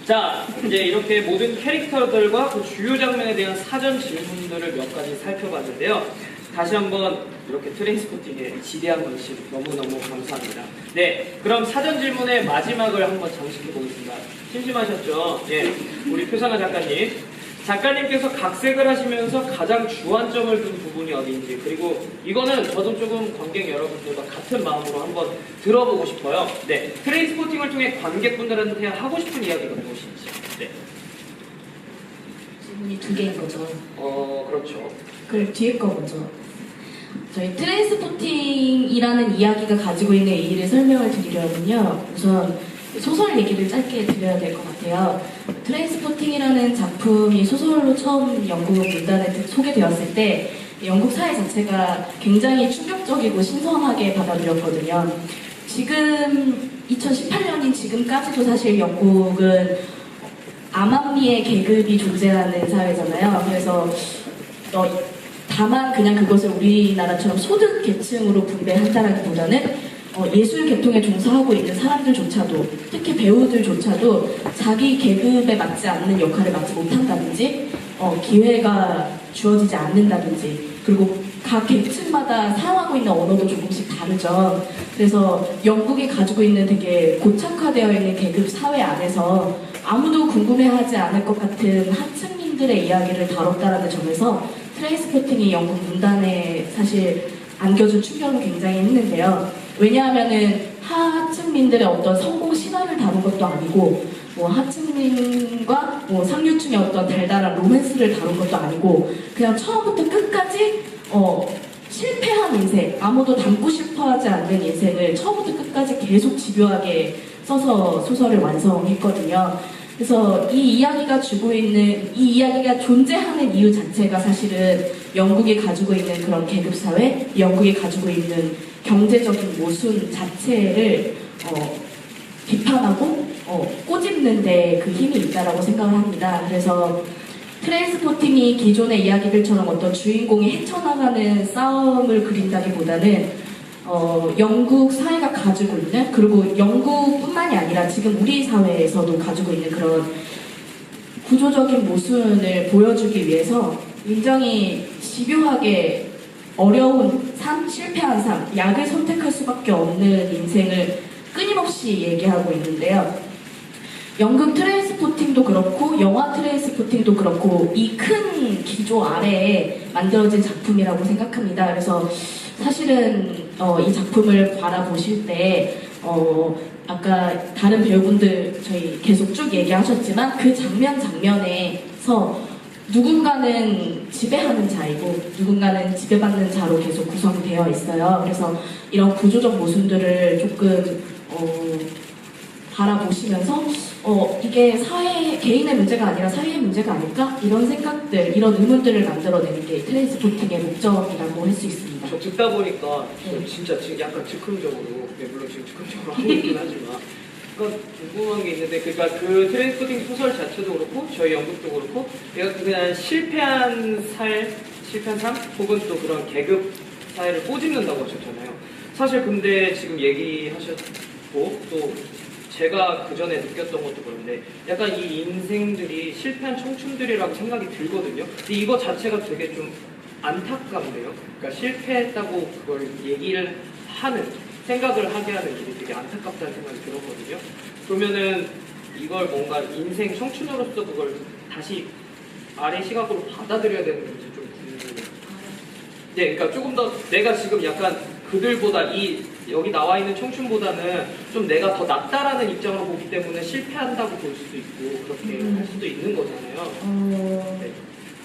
자, 이제 이렇게 모든 캐릭터들과 그 주요 장면에 대한 사전 질문들을 몇 가지 살펴봤는데요. 다시 한번 이렇게 트레인스포팅의 지대한 관심 너무너무 감사합니다. 네, 그럼 사전 질문의 마지막을 한번 장식해 보겠습니다. 심심하셨죠? 예, 우리 표상아 작가님. 작가님께서 각색을 하시면서 가장 주안점을 둔 부분이 어디인지, 그리고 이거는 저도 조금 관객 여러분들과 같은 마음으로 한번 들어보고 싶어요. 네, 트레인스포팅을 통해 관객분들한테 하고 싶은 이야기가 무엇인지. 네. 질문이 두 개인 거죠. 그렇죠. 그럼 뒤에 거 먼저. 저희 트레인스포팅이라는 이야기가 가지고 있는 의의를 설명을 드리려면요. 우선 소설 얘기를 짧게 드려야 될 것 같아요. 트레인스포팅이라는 작품이 소설로 처음 영국 문단에 소개되었을 때 영국 사회 자체가 굉장히 충격적이고 신선하게 받아들였거든요. 지금 2018년인 지금까지도 사실 영국은 암암리의 계급이 존재하는 사회잖아요. 그래서 다만 그냥 그것을 우리나라처럼 소득 계층으로 분배한다라기보다는 예술 계통에 종사하고 있는 사람들조차도, 특히 배우들조차도 자기 계급에 맞지 않는 역할을 맡지 못한다든지 기회가 주어지지 않는다든지, 그리고 각 계층마다 사용하고 있는 언어도 조금씩 다르죠. 그래서 영국이 가지고 있는 되게 고착화되어 있는 계급 사회 안에서 아무도 궁금해하지 않을 것 같은 하층민들의 이야기를 다뤘다라는 점에서 트레인스포팅이 영국 문단에 사실 안겨준 충격은 굉장히 했는데요. 왜냐하면은 하층민들의 어떤 성공 신화를 다룬 것도 아니고, 뭐 하층민과 뭐 상류층의 어떤 달달한 로맨스를 다룬 것도 아니고, 그냥 처음부터 끝까지 실패한 인생, 아무도 담고 싶어하지 않는 인생을 처음부터 끝까지 계속 집요하게 써서 소설을 완성했거든요. 그래서 이 이야기가 이 이야기가 존재하는 이유 자체가 사실은 영국이 가지고 있는 그런 계급사회, 영국이 가지고 있는 경제적인 모순 자체를 비판하고 꼬집는데 그 힘이 있다라고 생각을 합니다. 그래서 트레인스포팅이 기존의 이야기들처럼 어떤 주인공이 헤쳐나가는 싸움을 그린다기보다는 영국 사회가 가지고 있는, 그리고 영국뿐만이 아니라 지금 우리 사회에서도 가지고 있는 그런 구조적인 모순을 보여주기 위해서 굉장히 집요하게 어려운 삶, 실패한 삶, 약을 선택할 수밖에 없는 인생을 끊임없이 얘기하고 있는데요. 연극 트레인스포팅도 그렇고 영화 트레인스포팅도 그렇고 이 큰 기조 아래에 만들어진 작품이라고 생각합니다. 그래서 사실은 이 작품을 바라보실 때 아까 다른 배우분들 저희 계속 쭉 얘기하셨지만 그 장면에서 누군가는 지배하는 자이고 누군가는 지배받는 자로 계속 구성되어 있어요. 그래서 이런 구조적 모순들을 조금 바라보시면서 이게 개인의 문제가 아니라 사회의 문제가 아닐까? 이런 생각들, 이런 의문들을 만들어내는 게 트레인스포팅의 목적이라고 할 수 있습니다. 저 듣다 보니까 진짜 지금 약간 즉흥적으로, 물론 지금 즉흥적으로 하고 있긴 하지만 그러니까 궁금한 게 있는데, 그러니까 그 트레인스포팅 소설 자체도 그렇고 저희 연극도 그렇고 그냥 실패한 삶 혹은 또 그런 계급 사회를 꼬집는다고 하셨잖아요. 사실 근데 지금 얘기하셨고 또 제가 그 전에 느꼈던 것도 그런데 약간 이 인생들이 실패한 청춘들이라고 생각이 들거든요. 근데 이거 자체가 되게 좀 안타깝네요. 그러니까 실패했다고 그걸 얘기를 하는, 생각을 하게 하는 일이 되게 안타깝다는 생각이 들었거든요. 그러면은 이걸 뭔가 인생 청춘으로서 그걸 다시 아래 시각으로 받아들여야 되는 건지 좀 궁금해요. 네, 그러니까 조금 더 내가 지금 약간 그들보다 여기 나와 있는 청춘보다는 좀 내가 더 낫다라는 입장으로 보기 때문에 실패한다고 볼 수도 있고 그렇게 할 수도 있는 거잖아요. 네.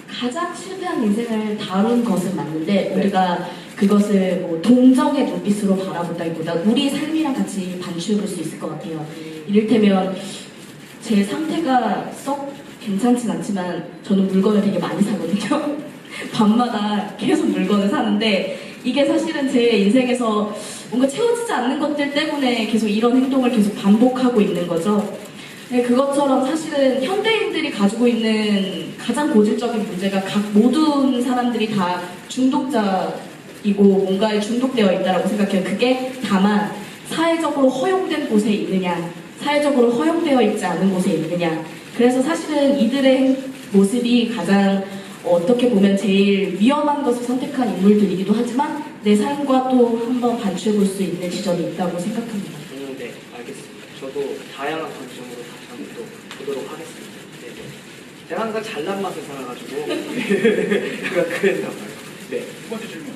가장 실패한 인생을 다룬 것은 맞는데 우리가 그것을 뭐 동정의 눈빛으로 바라본다기보다 우리 삶이랑 같이 반추해 볼 수 있을 것 같아요. 이를테면 제 상태가 썩 괜찮진 않지만 저는 물건을 되게 많이 사거든요. 밤마다 계속 물건을 사는데 이게 사실은 제 인생에서 뭔가 채워지지 않는 것들 때문에 계속 이런 행동을 계속 반복하고 있는 거죠. 네, 그것처럼 사실은 현대인들이 가지고 있는 가장 고질적인 문제가 모든 사람들이 다 중독자이고 뭔가에 중독되어 있다고 생각해요. 그게 다만 사회적으로 허용된 곳에 있느냐, 사회적으로 허용되어 있지 않은 곳에 있느냐. 그래서 사실은 이들의 모습이 가장 어떻게 보면 제일 위험한 것을 선택한 인물들이기도 하지만 내 삶과 또 한번 반추해 볼 수 있는 지점이 있다고 생각합니다. 네, 알겠습니다. 저도 다양한 관점으로 다시 한번 또 보도록 하겠습니다. 네, 네. 제가 항상 잘난 맛을 살아가지고 약간 그랬나 봐요. 네. 두 번째 질문.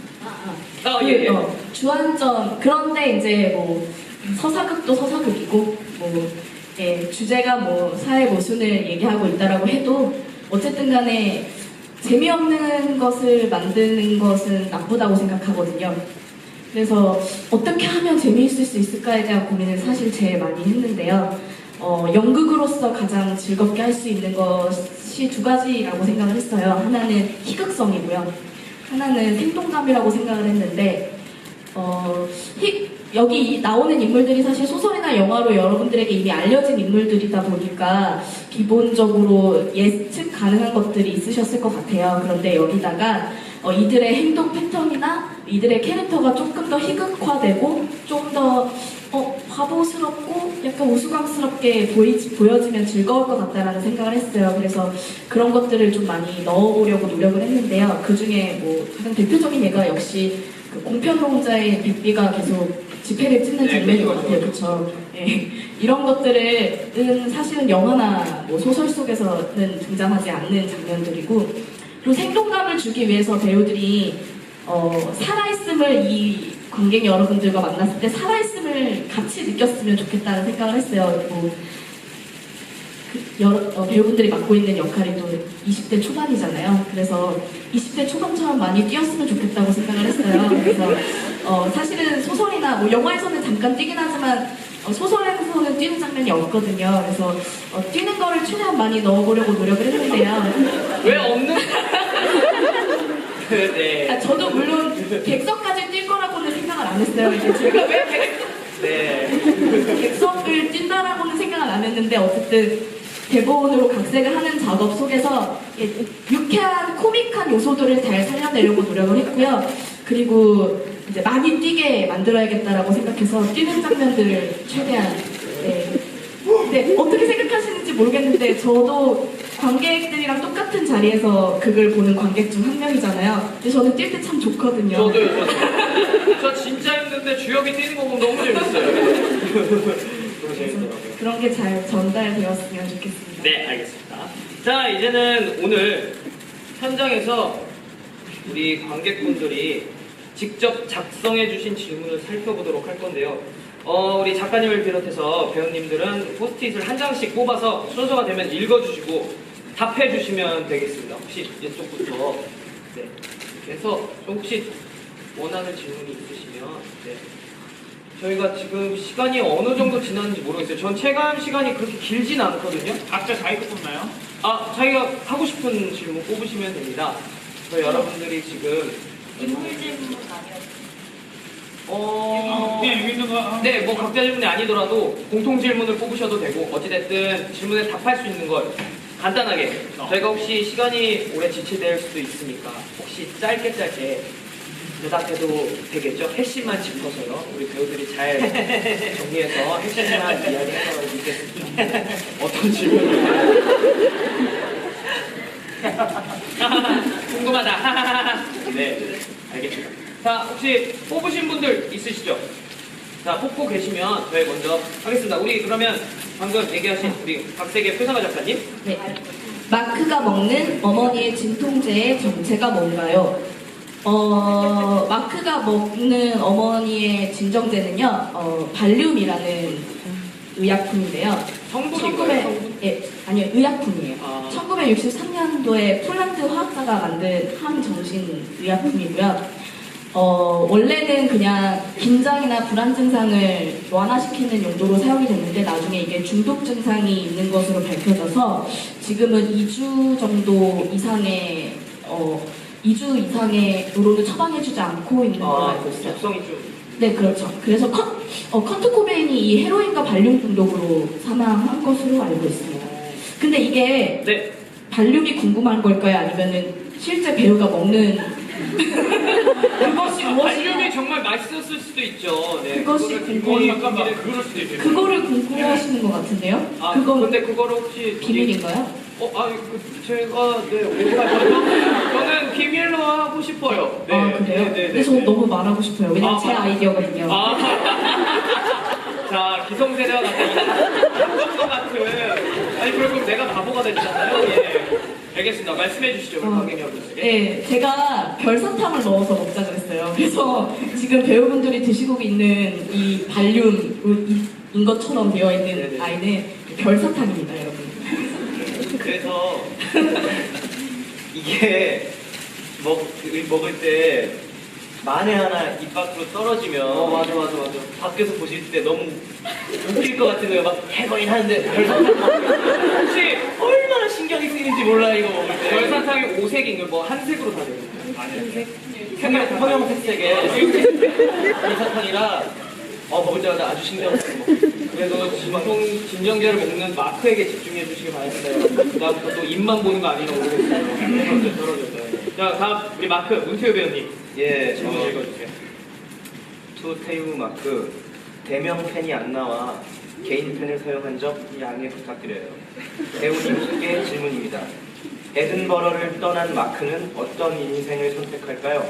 예. 주안점, 그런데 이제 뭐 서사극도 서사극이고 뭐 주제가 뭐 사회 모순을 얘기하고 있다라고 해도 어쨌든 간에 재미없는 것을 만드는 것은 나쁘다고 생각하거든요. 그래서 어떻게 하면 재미있을 수 있을까에 대한 고민을 사실 제일 많이 했는데요. 연극으로서 가장 즐겁게 할 수 있는 것이 두 가지라고 생각을 했어요. 하나는 희극성이고요. 하나는 생동감이라고 생각을 했는데 여기 나오는 인물들이 사실 소설이나 영화로 여러분들에게 이미 알려진 인물들이다 보니까 기본적으로 예측 가능한 것들이 있으셨을 것 같아요. 그런데 여기다가 이들의 행동 패턴이나 이들의 캐릭터가 조금 더 희극화되고 좀 더 바보스럽고 약간 우스꽝스럽게 보여지면 즐거울 것 같다라는 생각을 했어요. 그래서 그런 것들을 좀 많이 넣어보려고 노력을 했는데요. 그 중에 뭐 가장 대표적인 예가 역시 그 공편론자의 빅비가 계속 지폐를 찢는 장면인 것 같아요. 그렇죠? 네. 이런 것들은 사실은 영화나 뭐 소설 속에서는 등장하지 않는 장면들이고, 그리고 생동감을 주기 위해서 배우들이 살아있음을 이 관객 여러분들과 만났을 때 살아있음을 같이 느꼈으면 좋겠다는 생각을 했어요. 배우분들이 맡고 있는 역할이 또 20대 초반이잖아요. 그래서 20대 초반처럼 많이 뛰었으면 좋겠다고 생각을 했어요. 그래서 사실은 소설이나 뭐 영화에서는 잠깐 뛰긴 하지만 소설에서는 뛰는 장면이 없거든요. 그래서 뛰는 거를 최대한 많이 넣어보려고 노력을 했는데요. 왜 없는? 네. 저도 물론 객석까지 뛸 거라고는 생각을 안 했어요. 이게 제가 왜 객석을 뛴다라고는 생각을 안 했는데 어쨌든 대본으로 각색을 하는 작업 속에서 유쾌한 코믹한 요소들을 잘 살려내려고 노력을 했고요. 그리고 이제 많이 뛰게 만들어야겠다라고 생각해서 뛰는 장면들을 최대한 네, 어떻게 생각하시는지 모르겠는데 저도 관객들이랑 똑같은 자리에서 극을 보는 관객 중 한 명이잖아요. 근데 저는 뛸 때 참 좋거든요. 저도요. 저 진짜 힘든데 주혁이 뛰는 거 보면 너무 재밌어요. 그런 게 잘 전달되었으면 좋겠습니다. 네, 알겠습니다. 자, 이제는 오늘 현장에서 우리 관객분들이 직접 작성해주신 질문을 살펴보도록 할 건데요. 우리 작가님을 비롯해서 배우님들은 포스트잇을 한 장씩 뽑아서 순서가 되면 읽어주시고 답해주시면 되겠습니다. 혹시 이쪽부터 네, 이렇게 해서 혹시 원하는 질문이 있으시면 네. 저희가 지금 시간이 어느 정도 지났는지 모르겠어요. 전 체감 시간이 그렇게 길진 않거든요. 각자 자기 거 뽑나요? 자기가 하고 싶은 질문 뽑으시면 됩니다. 여러분들이 지금 인물 질문 아니었어요. 그냥 여기 있는 거. 네, 뭐 각자 질문이 아니더라도 공통 질문을 뽑으셔도 되고 어찌됐든 질문에 답할 수 있는 걸 간단하게 저희가 혹시 시간이 오래 지체될 수도 있으니까 혹시 짧게 대답해도 되겠죠? 핵심만 짚어서요. 우리 배우들이 잘 정리해서 핵심만 이야기하도록 믿겠습니다. 어떤 질문인가요? 궁금하다. 네, 알겠습니다. 자, 혹시 뽑으신 분들 있으시죠? 자, 뽑고 계시면 저희 먼저 하겠습니다. 우리 그러면 방금 얘기하신 우리 박세계 표상화 작가님. 네. 마크가 먹는 어머니의 진통제의 정체가 뭔가요? 마크가 먹는 어머니의 진정제는요, 발륨이라는 의약품인데요. 성분인가요? 아니요, 의약품이에요. 1963년도에 폴란드 화학자가 만든 항정신 의약품이고요. 원래는 그냥 긴장이나 불안 증상을 완화시키는 용도로 사용이 됐는데 나중에 이게 중독 증상이 있는 것으로 밝혀져서 지금은 2주 정도 이상의 2주 이상으로는 처방해주지 않고 있는 걸로 알고 있어요. 독성이 좀. 네, 그렇죠. 그래서 커트 코베인이 이 헤로인과 발륨 중독으로 사망한 것으로 알고 있습니다. 근데 이게 네. 발륨이 궁금한 걸까요? 아니면은 실제 배우가 먹는 그것이 발륨이 정말 맛있었을 수도 있죠. 네. 그것이 잠깐만, 그럴 수도 있겠네. 그거를 궁금해하시는 것 같은데요? 근데 그거를 혹시 비밀인가요? 제가 저는 비밀로 하고 싶어요. 네. 그래요? 네. 근데 저 너무 말하고 싶어요. 왜냐면 제 아이디어거든요. 자, 기성세대와 같은 이것 같은. 아니, 그럼 내가 바보가 됐잖아요. 예. 알겠습니다. 말씀해 주시죠, 우리 관객 여러분께. 네, 제가 별사탕을 넣어서 먹자 그랬어요. 그래서 지금 배우분들이 드시고 있는 이 발륨인 것처럼 되어 있는 네네. 아이는 별사탕입니다, 여러분. 그래서 이게 먹을 때 만에 하나 입 밖으로 떨어지면 맞아. 밖에서 보실 때 너무 웃길 것 같은 거예요. 막 해거인 하는데 별사탕 혹시 얼마나 신경이 쓰이는지 몰라 이거 먹을 때. 별사탕이 오색인 걸 뭐 한색으로 다 되는 거예요? 형형색색의 별사탕이라 먹을 때마다 아주 신경 쓰고. 그래도 진정제를 먹는 마크에게 집중해 주시기 바랍니다. 그다음부터 또 입만 보는 거 아닌가 모르겠어요. 떨어졌어요. 자, 다음 우리 마크 문태우 배우님. 예, 질문 읽어주세요. 투테이브 마크 대명 펜이 안 나와 개인 펜을 사용한 점 양해 부탁드려요. 배우님께 질문입니다. 에든버러를 떠난 마크는 어떤 인생을 선택할까요?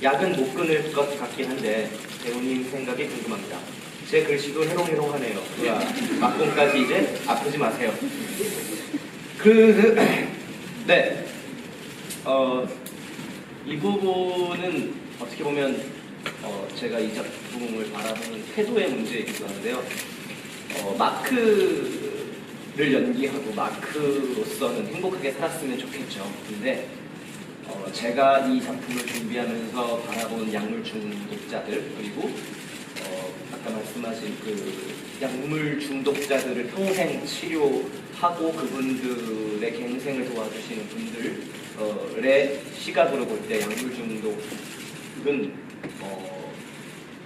약은 못 끊을 것 같긴 한데 배우님 생각이 궁금합니다. 제 글씨도 해롱해롱하네요. 막공까지 이제 아프지 마세요. 네. 이 부분은 어떻게 보면 제가 이 작품을 바라보는 태도의 문제이기도 한데요. 마크를 연기하고 마크로서는 행복하게 살았으면 좋겠죠. 근데 제가 이 작품을 준비하면서 바라본 약물 중독자들, 그리고 아까 말씀하신 그 약물 중독자들을 평생 치료하고 그분들의 갱생을 도와주시는 분들의 시각으로 볼 때 약물 중독은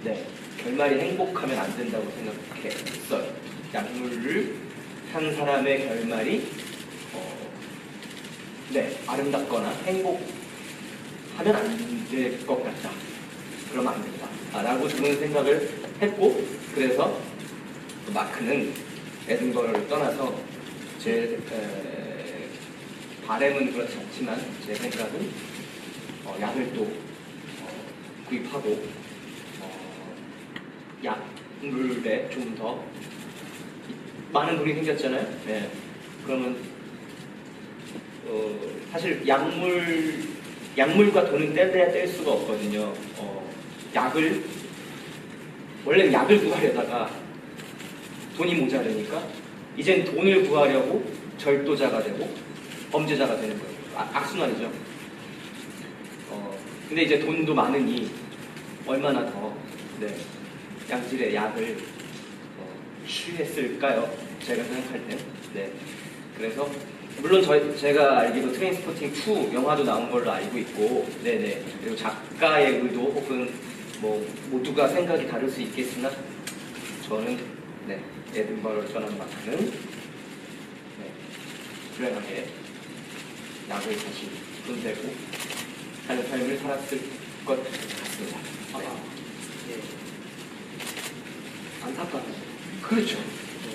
네, 결말이 행복하면 안 된다고 생각했어요. 약물을 한 사람의 결말이 네, 아름답거나 행복하면 안 될 것 같다. 그러면 안 된다. 라고 저는 생각을 했고, 그래서 마크는 에든버러를 떠나서 제 바램은 그렇지 않지만 제 생각은 약을 또 구입하고 약물에 좀 더 많은 돈이 생겼잖아요. 네. 그러면 사실 약물과 돈은 뗄래야 뗄 수가 없거든요. 원래는 약을 구하려다가 돈이 모자르니까 이젠 돈을 구하려고 절도자가 되고 범죄자가 되는 거예요. 악순환이죠. 근데 이제 돈도 많으니 얼마나 더 양질의 약을 취했을까요? 제가 생각할 때. 네. 그래서 물론 제가 알기로 트레인스포팅 2 영화도 나온 걸로 알고 있고, 네네. 그리고 작가의 의도 혹은 뭐 모두가 생각이 다를 수 있겠으나 저는 에든버러를 떠난 마크는 불행하게 약을 다시 손대고 하는 삶을 살았을 것 같습니다. 안타깝네요. 그렇죠.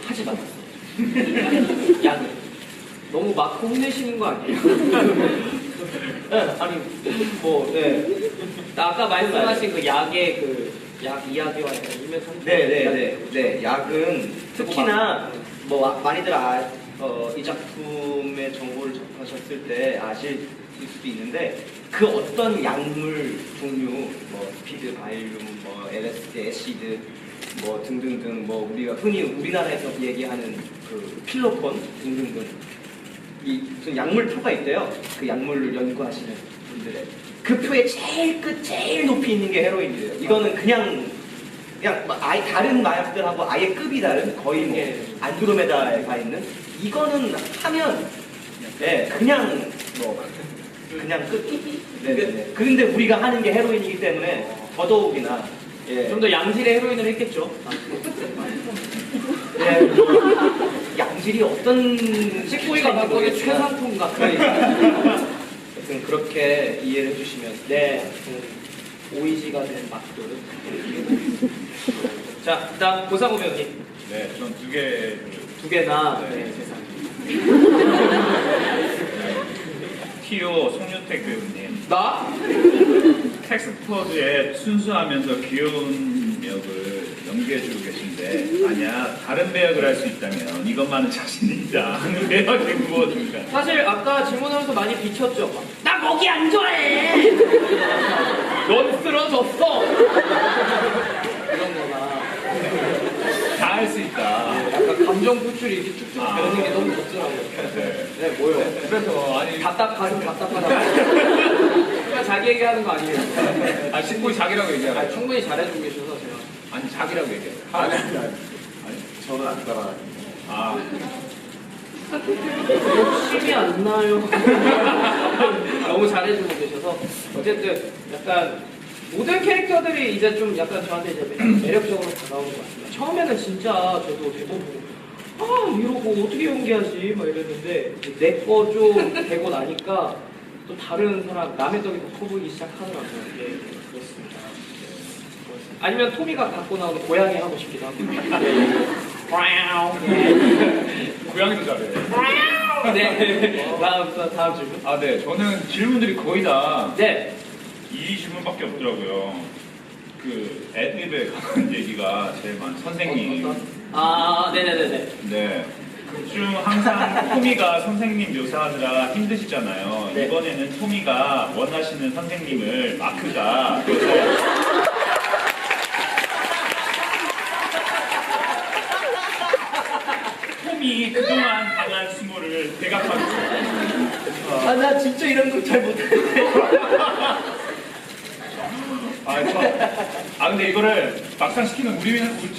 하지 말았어. 약을. 너무 마크 혼내시는 거 아니에요? 네, 아니 아까 말씀하신 그 약의 약 이야기와 이면서 네. 약은 특히나 뭐 많이들 이 작품의 정보를 접하셨을 때 아실 수도 있는데 그 어떤 약물 종류, 뭐 스피드, 바이륨, 뭐 LSD, 애시드, 뭐 등등등, 뭐 우리가 흔히 우리나라에서 얘기하는 그 필로폰 등등등 이 무슨 약물 표가 있대요. 그 약물을 연구하시는 분들의 그 표의 제일 끝 제일 높이 있는 게 헤로인이래요. 이거는 그냥 아예 다른 마약들하고 아예 급이 다른 거의 뭐 안드로메다에 가 있는 이거는 하면 그냥 끝. 네. 그런데 우리가 하는 게 헤로인이기 때문에 더더욱이나 좀 더 양질의 헤로인을 했겠죠. 양질이 어떤 식구이가 바꾸기 최상품 같은. 하여튼 그렇게 이해를 해주시면 오이지가 된 맛돌. 자, 그다음 고상호 배우님. 네, 전 두 개. 두 개나. 네. 세상에. 티오 송유택 배우님. 나? 텍스포드의 순수하면서 귀여운 역을 연기해주고 계신데 만약 다른 배역을 할 수 있다면 이것만은 자신이 있다 하는 배역이 무엇입니까? 사실 아까 질문하면서 많이 비쳤죠. 나 고기 안 좋아해. 넌 쓰러졌어. 이런 거나. 다 할 수 있다. 약간 감정 표출이 이렇게 쭉쭉 되는 게 너무 좋더라고요. 네, 뭐요? 그래서 아니 답답하다. 그냥 자기 얘기하는 거 아니에요? 충분히 자기라고 얘기하라. 충분히 잘해주고 계셔서 제가. 아니 자기라고 얘기해. 아니 저는 안 따라. 힘이 안 나요. 너무 잘해주고 계셔서 어쨌든 약간 모든 캐릭터들이 이제 좀 약간 저한테 이제 매력적으로 다가오는 것 같습니다. 처음에는 진짜 저도 대본 보고 이러고 어떻게 연기하지 막 이랬는데 내 거 좀 되고 나니까 또 다른 사람 남의 떡이 더 커 보이기 시작하더라고요. 그렇습니다. 아니면 토미가 갖고 나오는 고양이 하고 싶기도 하고. 고양이도 잘해. 네. 다음 질문. 네. 저는 질문들이 거의 다 네. 이 질문밖에 없더라고요. 그 애드립에 관한 얘기가 제일 많은 선생님. 네네네네. 네. 중 항상 토미가 선생님 묘사하느라 힘드시잖아요. 네. 이번에는 토미가 원하시는 선생님을 마크가 묘사해. 토미 그동안 당한 수모를 대갚하고 있어요. 아, 나 진짜 이런 거 잘 못하는데. 근데 이거를 막상 시키는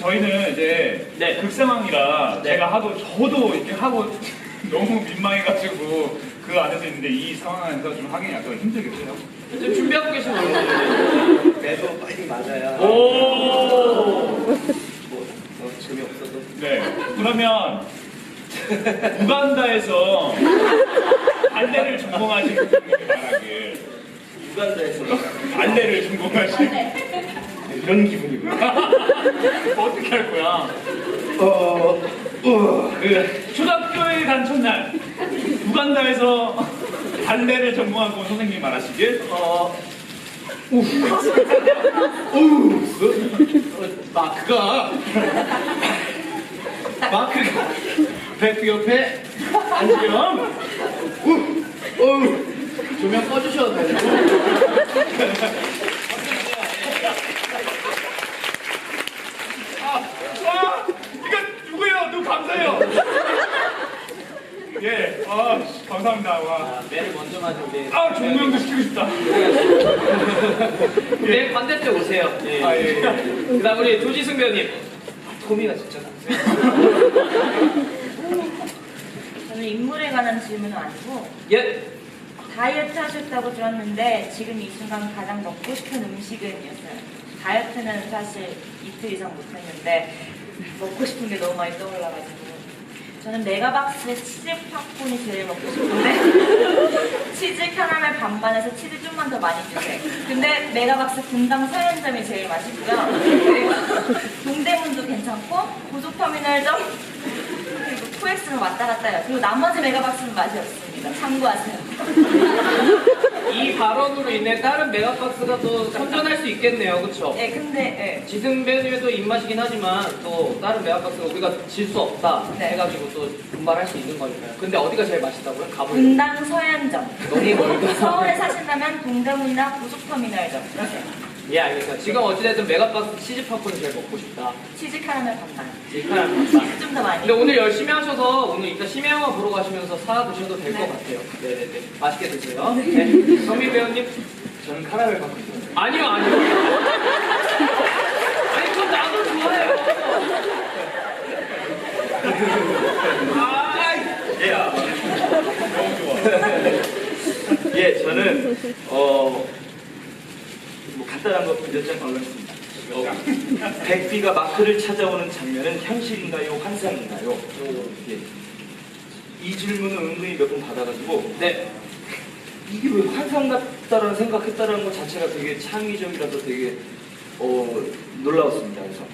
저희는 이제 네. 극상황이라 네. 제가 하도 저도 이렇게 하고 너무 민망해가지고 그 안에서 있는데 이 상황 안에서 좀 하기 약간 힘들겠어요. 지금 준비하고 계신 거예요? 매도 빨리 맞아야. 오. 재미없어도. 네. 그러면 우간다에서 발레를 전공하신 분들이 말하길 우간다에서 발레를 전공하신 이런 기분이구나. 어떻게 할 거야? 그 초등학교에 간 첫날 우간다에서 발레를 전공하고 온 선생님이 말하시길 마크가 백비 옆에 앉으렴. 조명 꺼주셔도 돼요. 와! 이거 누구예요? 누구 감사해요. 예, 감사합니다. 와. 매를 먼저 맞은 우리. 종무 형도 시키고 싶다. 네, 반대쪽 오세요. 예. 예. 그다음 우리 조지승 배우님. 토미가 진짜 저는 인물에 관한 질문은 아니고 예. 다이어트 하셨다고 들었는데 지금 이 순간 가장 먹고 싶은 음식은이었어요. 다이어트는 사실 이틀 이상 못했는데 먹고 싶은 게 너무 많이 떠올라가지고 저는 메가박스의 치즈 팝콘이 제일 먹고 싶은데 치즈 캐러멜 반반에서 치즈 좀만 더 많이 주세요. 근데 메가박스 분당 서현점이 제일 맛있고요. 그리고 동대문도 괜찮고 고속터미널점 그리고 코엑스는 왔다 갔다 해요. 그리고 나머지 메가박스는 맛이 없습니다. 참고하세요. 이 발언으로 인해 다른 메가박스가 또 선전할 수 있겠네요. 그쵸? 네, 근데 지승 배우님의 또 입맛이긴 하지만 또 다른 메가박스가 우리가 질 수 없다 네. 해가지고 또 분발할 수 있는 거니까요. 근데 어디가 제일 맛있다고요? 가보요. 분당 서현점. 너무 멀다. 서울에 사신다면 동대문이나 고속터미널점. 그러세요. 예, 알겠습니다. 지금 어찌됐든 메가박스 치즈 팝콘이 제일 먹고 싶다. 치즈 캐러멜 반반. 이카랑 치즈 좀 더 많이. 근데 오늘 열심히 하셔서 오늘 이따 심야 영화 보러 가시면서 사 드셔도 될 것 네. 같아요. 네네네. 맛있게 드세요. 네. 성민 배우님. 저는 카라멜 팝콘 좋아해요. 아니요, 아니요. 아니, 그건 나도 좋아해요. 예, 너무 좋아. 예, 저는 뭐 간단한 거 몇 장 걸렸습니다. 백비가 마크를 찾아오는 장면은 현실인가요, 환상인가요? 예. 이 질문을 은근히 몇 번 받아가지고 네. 이게 왜 환상 같다라는 생각했다라는 것 자체가 되게 창의적이라서 되게 놀라웠습니다. 그래서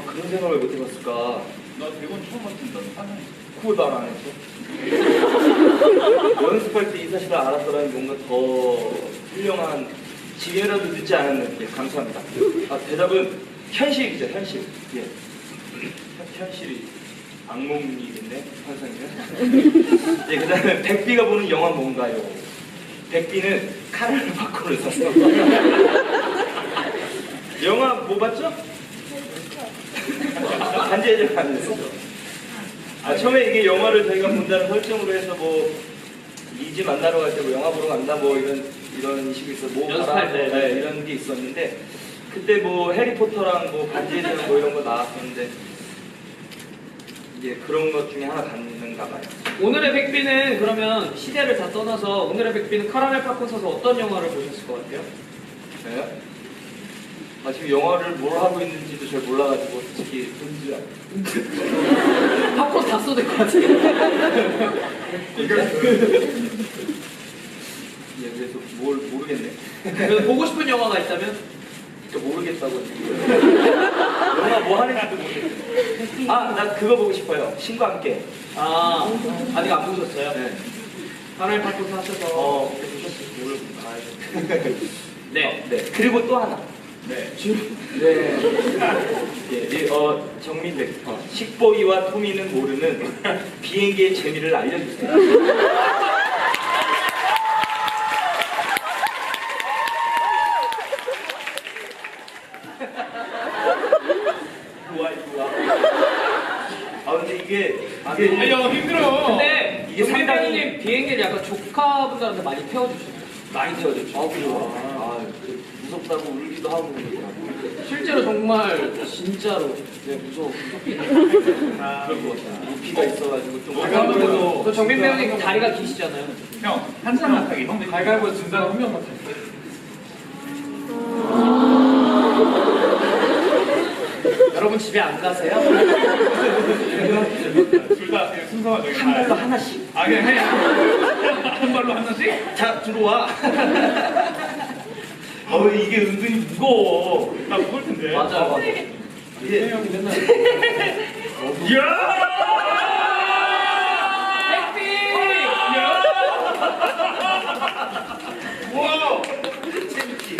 그런 생각을 못 해봤을까. 나 대본 처음 봤습니다. 그거 말 안 했어? 연습할 때 이 사실을 알았더라면 뭔가 더 훌륭한 지혜라도 늦지 않았는 게 감사합니다. 대답은 현실이죠, 현실. 예. 현실이 악몽이겠네, 환상이면. 예, 그 다음에 백비가 보는 영화 뭔가요? 백비는 카라멜 팝콘을 샀어. 영화 뭐 봤죠? 반지의 제왕 안 했어? 처음에 이게 영화를 저희가 본다는 설정으로 해서 뭐 리즈 만나러 갈 때 뭐 영화 보러 간다 뭐 이런 식이 있어 뭐 연습할 때. 네, 이런 게 있었는데 그때 뭐 해리포터랑 뭐 반지의 제왕 뭐 이런 거 나왔었는데 이제 그런 것 중에 하나 갔는가 봐요. 오늘의 백비는 그러면 시대를 다 떠나서 오늘의 백비는 카라멜 팝콘 사서 어떤 영화를 보셨을 것 같아요? 네? 지금 영화를 뭘 하고 있는지도 잘 몰라가지고 솔직히 뭔지 팝콘 다 쏟을 것 같아요. 예, 그래서 뭘 모르겠네. 그래서 보고 싶은 영화가 있다면? 모르겠다고 지금. 영화 뭐 하는지도 모르겠어요. 나 그거 보고 싶어요. 신과 함께. 아직 안 보셨어요? 네. 카라멜 팝콘 사셔서 보셨어요. 모르고 가야죠. 네. 네. 그리고 또 하나. 네. 네. 정민들. 식보이와 토미는 모르는 비행기의 재미를 알려주세요. 좋아. 근데 이게 힘들어. 근데 이게 이게 상당히- 상당히 비행기를 약간 조카분들한테 많이 태워주시나요? 많이 태워졌죠. 그래요? 무섭다고 울기도 하고 그러더라고요. 실제로 정말 진짜로 무섭긴 해요. 그럴 것 같아. 높이가 있어가지고 좀 가위바위보에서 또 정민 배우님 다리가 기시잖아요. 형, 한 사람만 타기. 형, 가위바위보 진 사람 한 명만 탈게. 여러분 집에 안 가세요? 둘다 순서가 저기 한 발로 하나씩. 그냥 해. 한 발로 하나씩? 자, 들어와. 이게 은근히 무거워. 나 무거울 텐데. 맞아. 이게 형이 맨날 이야! 와! 재밌지?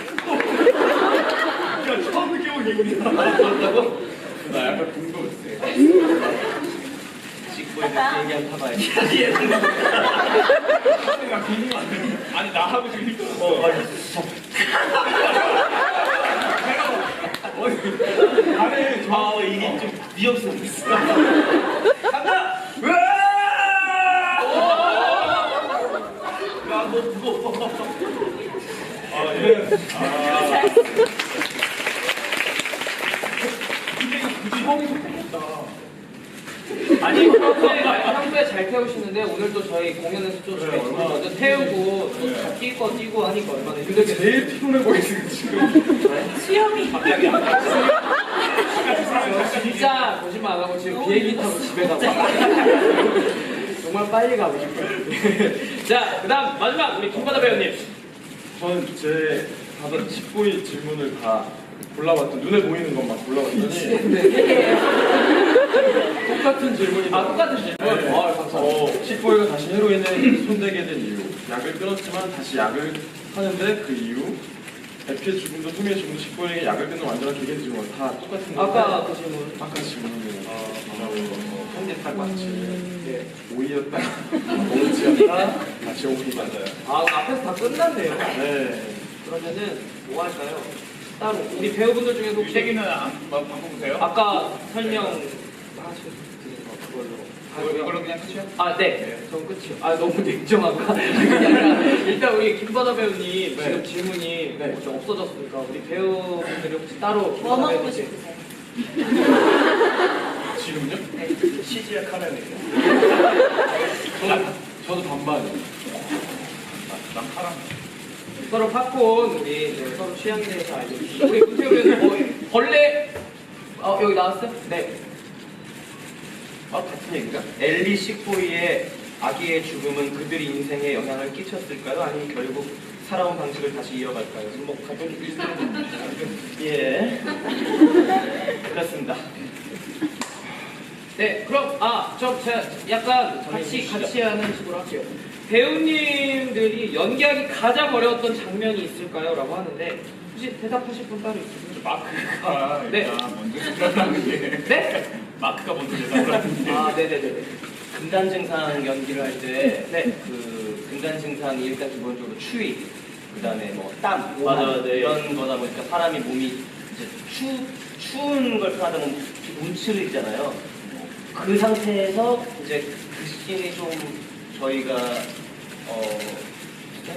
야, 처음 느껴본 기분이야. 나 약간 궁금했어. 직보에서 비행기 타봐야지. 야, 비밀 안 돼. 아니, 나 하고 지금 힘들어. 아니, 이게 좀 위협성 있어. 간다! 야, 너 무거워. 예. 아니 평소에 잘 태우시는데 오늘도 저희 공연에서 좀 저희 얼굴 먼저 태우고 또 뛸 거 뛰고 하니까 얼마나 근데 제일 피곤해 보이시는 지금. 수염이 갑자기 안 진짜 거짓말 안 하고 지금 비행기 타고 집에 가고 정말 빨리 가고 싶어요. 자 그다음 마지막 우리 김바다 배우님. 저는 제 다들 집보이 질문을 다 골라봤던 눈에 보이는 것만 골라봤더니 똑같은 질문이 똑같은 질문. 네. 감사합니다. 식보이가 다시 헤로인에 손대게 된 이유, 약을 끊었지만 다시 약을 하는데 그 이유, 에피의 죽음도 토미의 죽음도 식보이에게 약을 끊는 완전한 개개인 질문 다 똑같은 건데 아까 그 질문. 아까 질문이에요. 편집할 같이 오이였다, 오이였다, 다시 오이 맞아요. 아 앞에서 다 끝났네요. 네. 그러면은 뭐 할까요? 따로 우리 배우분들 중에서 혹시 얘기는 바꿔보세요. 아까 설명 하신 그걸로. 이걸로 그냥 끝이요? 아, 네. 전 끝이요. 아, 너무 냉정한가? 그게 아니라 일단 우리 김바다 배우님 지금 질문이 좀 없어졌으니까 우리 배우분들이 혹시 따로 뭐 김바다 먹고 배우님 싶으세요? 지금요? CGR 카라멜이요. 저도 반반이에요. 난 파랑. 서로 팝콘 우리 서로 취향에 대해서 알려주시고 우리 문태호 배우님 벌레 여기 나왔어요? 네. 같은 얘기인가? 엘리 식보이의 아기의 죽음은 그들의 인생에 영향을 끼쳤을까요? 아니면 결국 살아온 방식을 다시 이어갈까요? 뭐 갑자기 비슷한 예. 그렇습니다. 네, 그럼 제가 약간 같이 하는 식으로 할게요. 배우님들이 연기하기 가장 어려웠던 장면이 있을까요? 라고 하는데 혹시 대답하실 분 따로 있으세요? 마크가 네. 일단 먼저 생각나는 게 네? 마크가 먼저 대답을 하는데 네네네. 금단 증상 연기를 할 때 그 금단 증상이 일단 기본적으로 추위, 그다음에 뭐 땀, 오한 이런 거다 보니까 사람이 몸이 이제 추운 걸 하다 보면 움츠리잖아요. 그 상태에서 이제 그 씬이 좀 저희가 한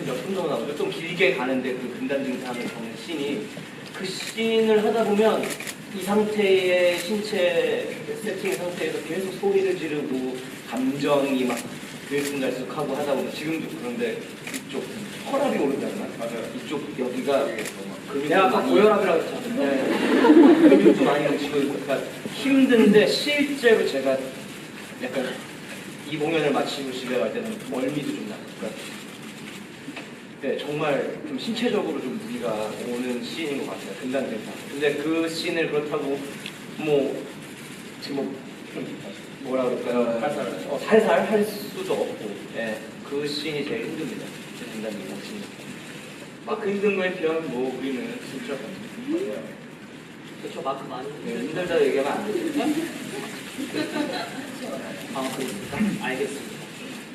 몇 분 정도 나오죠. 좀 길게 가는데 그 금단 증상을 겪는 씬이 그 씬을 하다 보면 이 상태의 신체 세팅 상태에서 계속 소리를 지르고 감정이 막 들쑥날쑥하고 하다 보면 지금도 그런데 이쪽 혈압이 오르잖아요. 맞아요. 이쪽 여기가 내가 아까 고혈압이라고 했잖아요. 네. 근육도 많이 넘치고 그러니까 힘든데 실제로 제가 약간 이 공연을 마치고 집에 갈 때는 멀미도 좀 나요. 그러니까 네, 정말 좀 신체적으로 좀 무리가 오는 씬인 것 같아요. 금단 증상. 근데 그 씬을 그렇다고 지금 뭐라 그럴까요? 살살 할 수도 없고, 예, 그 씬이 제일 힘듭니다. 제 금단 증상 씬. 막 힘든 거에 비하면 뭐 우리는 진짜 그렇죠, 마크 많이. 힘들다 얘기하면 안 되죠. 아, 그렇습니까? 알겠습니다.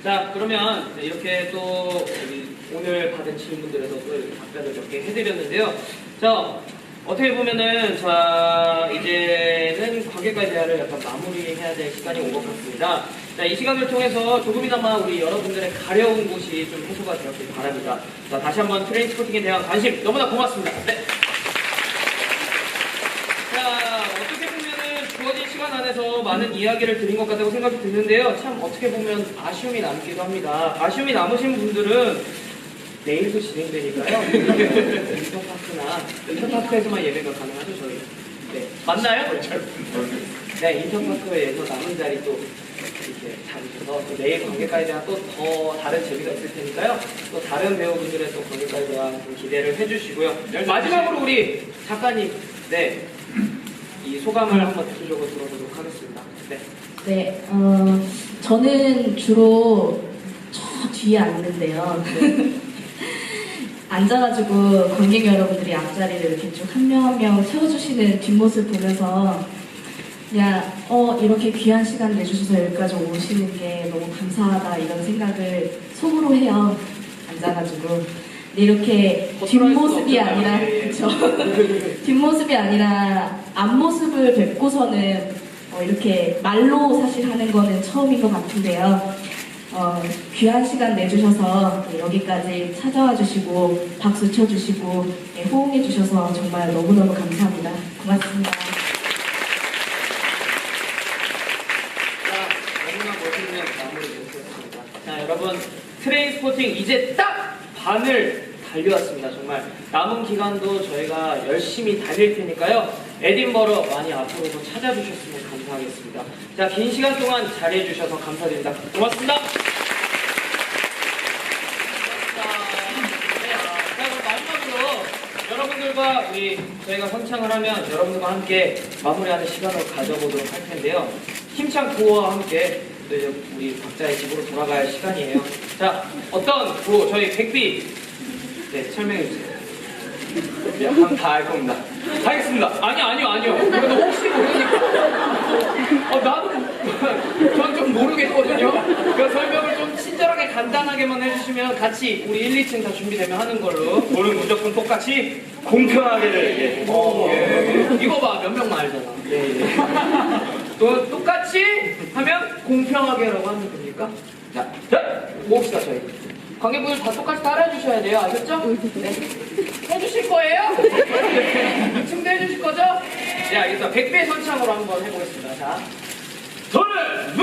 자, 그러면 이렇게 또 우리 오늘 받은 질문들에서 또 이렇게 답변을 몇 개 해드렸는데요. 자, 어떻게 보면은 자 이제는 관객과의 대화를 약간 마무리해야 될 시간이 온 것 같습니다. 자, 이 시간을 통해서 조금이나마 우리 여러분들의 가려운 곳이 좀 해소가 되었길 바랍니다. 자, 다시 한번 트레인스포팅에 대한 관심 너무나 고맙습니다. 네. 자, 어떻게 보면은 주어진 시간 안에서 많은 이야기를 드린 것 같다고 생각이 드는데요. 참 어떻게 보면 아쉬움이 남기도 합니다. 아쉬움이 남으신 분들은 내일도 진행되니까요. 인터파크나 인터파크에서만 예매가 가능하죠, 저희. 네, 맞나요? 네, 인터파크에서 남은 자리 또 이렇게 잡으셔서 또 내일 관객과에 대한 또 더 다른 재미가 있을 테니까요. 또 다른 배우분들의 또 관객과에 대한 좀 기대를 해주시고요. 마지막으로 우리 작가님, 네, 이 소감을 한번 대표적으로 들어보도록 하겠습니다. 네. 네, 저는 주로 저 뒤에 앉는데요. 앉아가지고 관객 여러분들이 앞자리를 이렇게 쭉 한 명 한 명 채워주시는 뒷모습 보면서 그냥 이렇게 귀한 시간 내주셔서 여기까지 오시는 게 너무 감사하다 이런 생각을 속으로 해요. 앉아가지고. 근데 이렇게 뒷모습이 아니라 그쵸? 뒷모습이 아니라 앞모습을 뵙고서는 이렇게 말로 사실 하는 거는 처음인 것 같은데요. 귀한 시간 내주셔서 여기까지 찾아와 주시고 박수 쳐주시고 호응해 주셔서 정말 너무너무 감사합니다. 고맙습니다. 자, 마지막 멋있는 마무리 멘트였습니다. 자, 여러분, 트레인스포팅 이제 딱 반을 달려왔습니다. 정말 남은 기간도 저희가 열심히 달릴 테니까요. 에딘버러 많이 앞으로도 찾아주셨으면 감사하겠습니다. 자, 긴 시간 동안 잘해주셔서 감사드립니다. 고맙습니다. 자, 그럼 마지막으로 여러분들과 저희가 선창을 하면 여러분들과 함께 마무리하는 시간을 가져보도록 할 텐데요. 힘찬 구호와 함께 또 이제 우리 각자의 집으로 돌아갈 시간이에요. 자, 어떤 구호 저희 백비 네, 설명해 주세요. 한번 다 할 겁니다. 하겠습니다. 아니요. 그래도 혹시 모르니까. 나도 전 좀 모르겠거든요. 그 설명을 좀 친절하게 간단하게만 해주시면 같이 우리 1, 2층 다 준비되면 하는 걸로. 오늘 무조건 똑같이 공평하게를 이거 봐, 몇 명만 알잖아. 예. 또 똑같이 하면 공평하게라고 하면 됩니까? 자, 모읍시다 저희. 관객분들 다 똑같이 따라해 주셔야 돼요. 아셨죠? 네. 해주실 거예요? 층도 해주실 거죠? 네, 알겠습니다. 100배 선창으로 한번 해보겠습니다. 자, 저는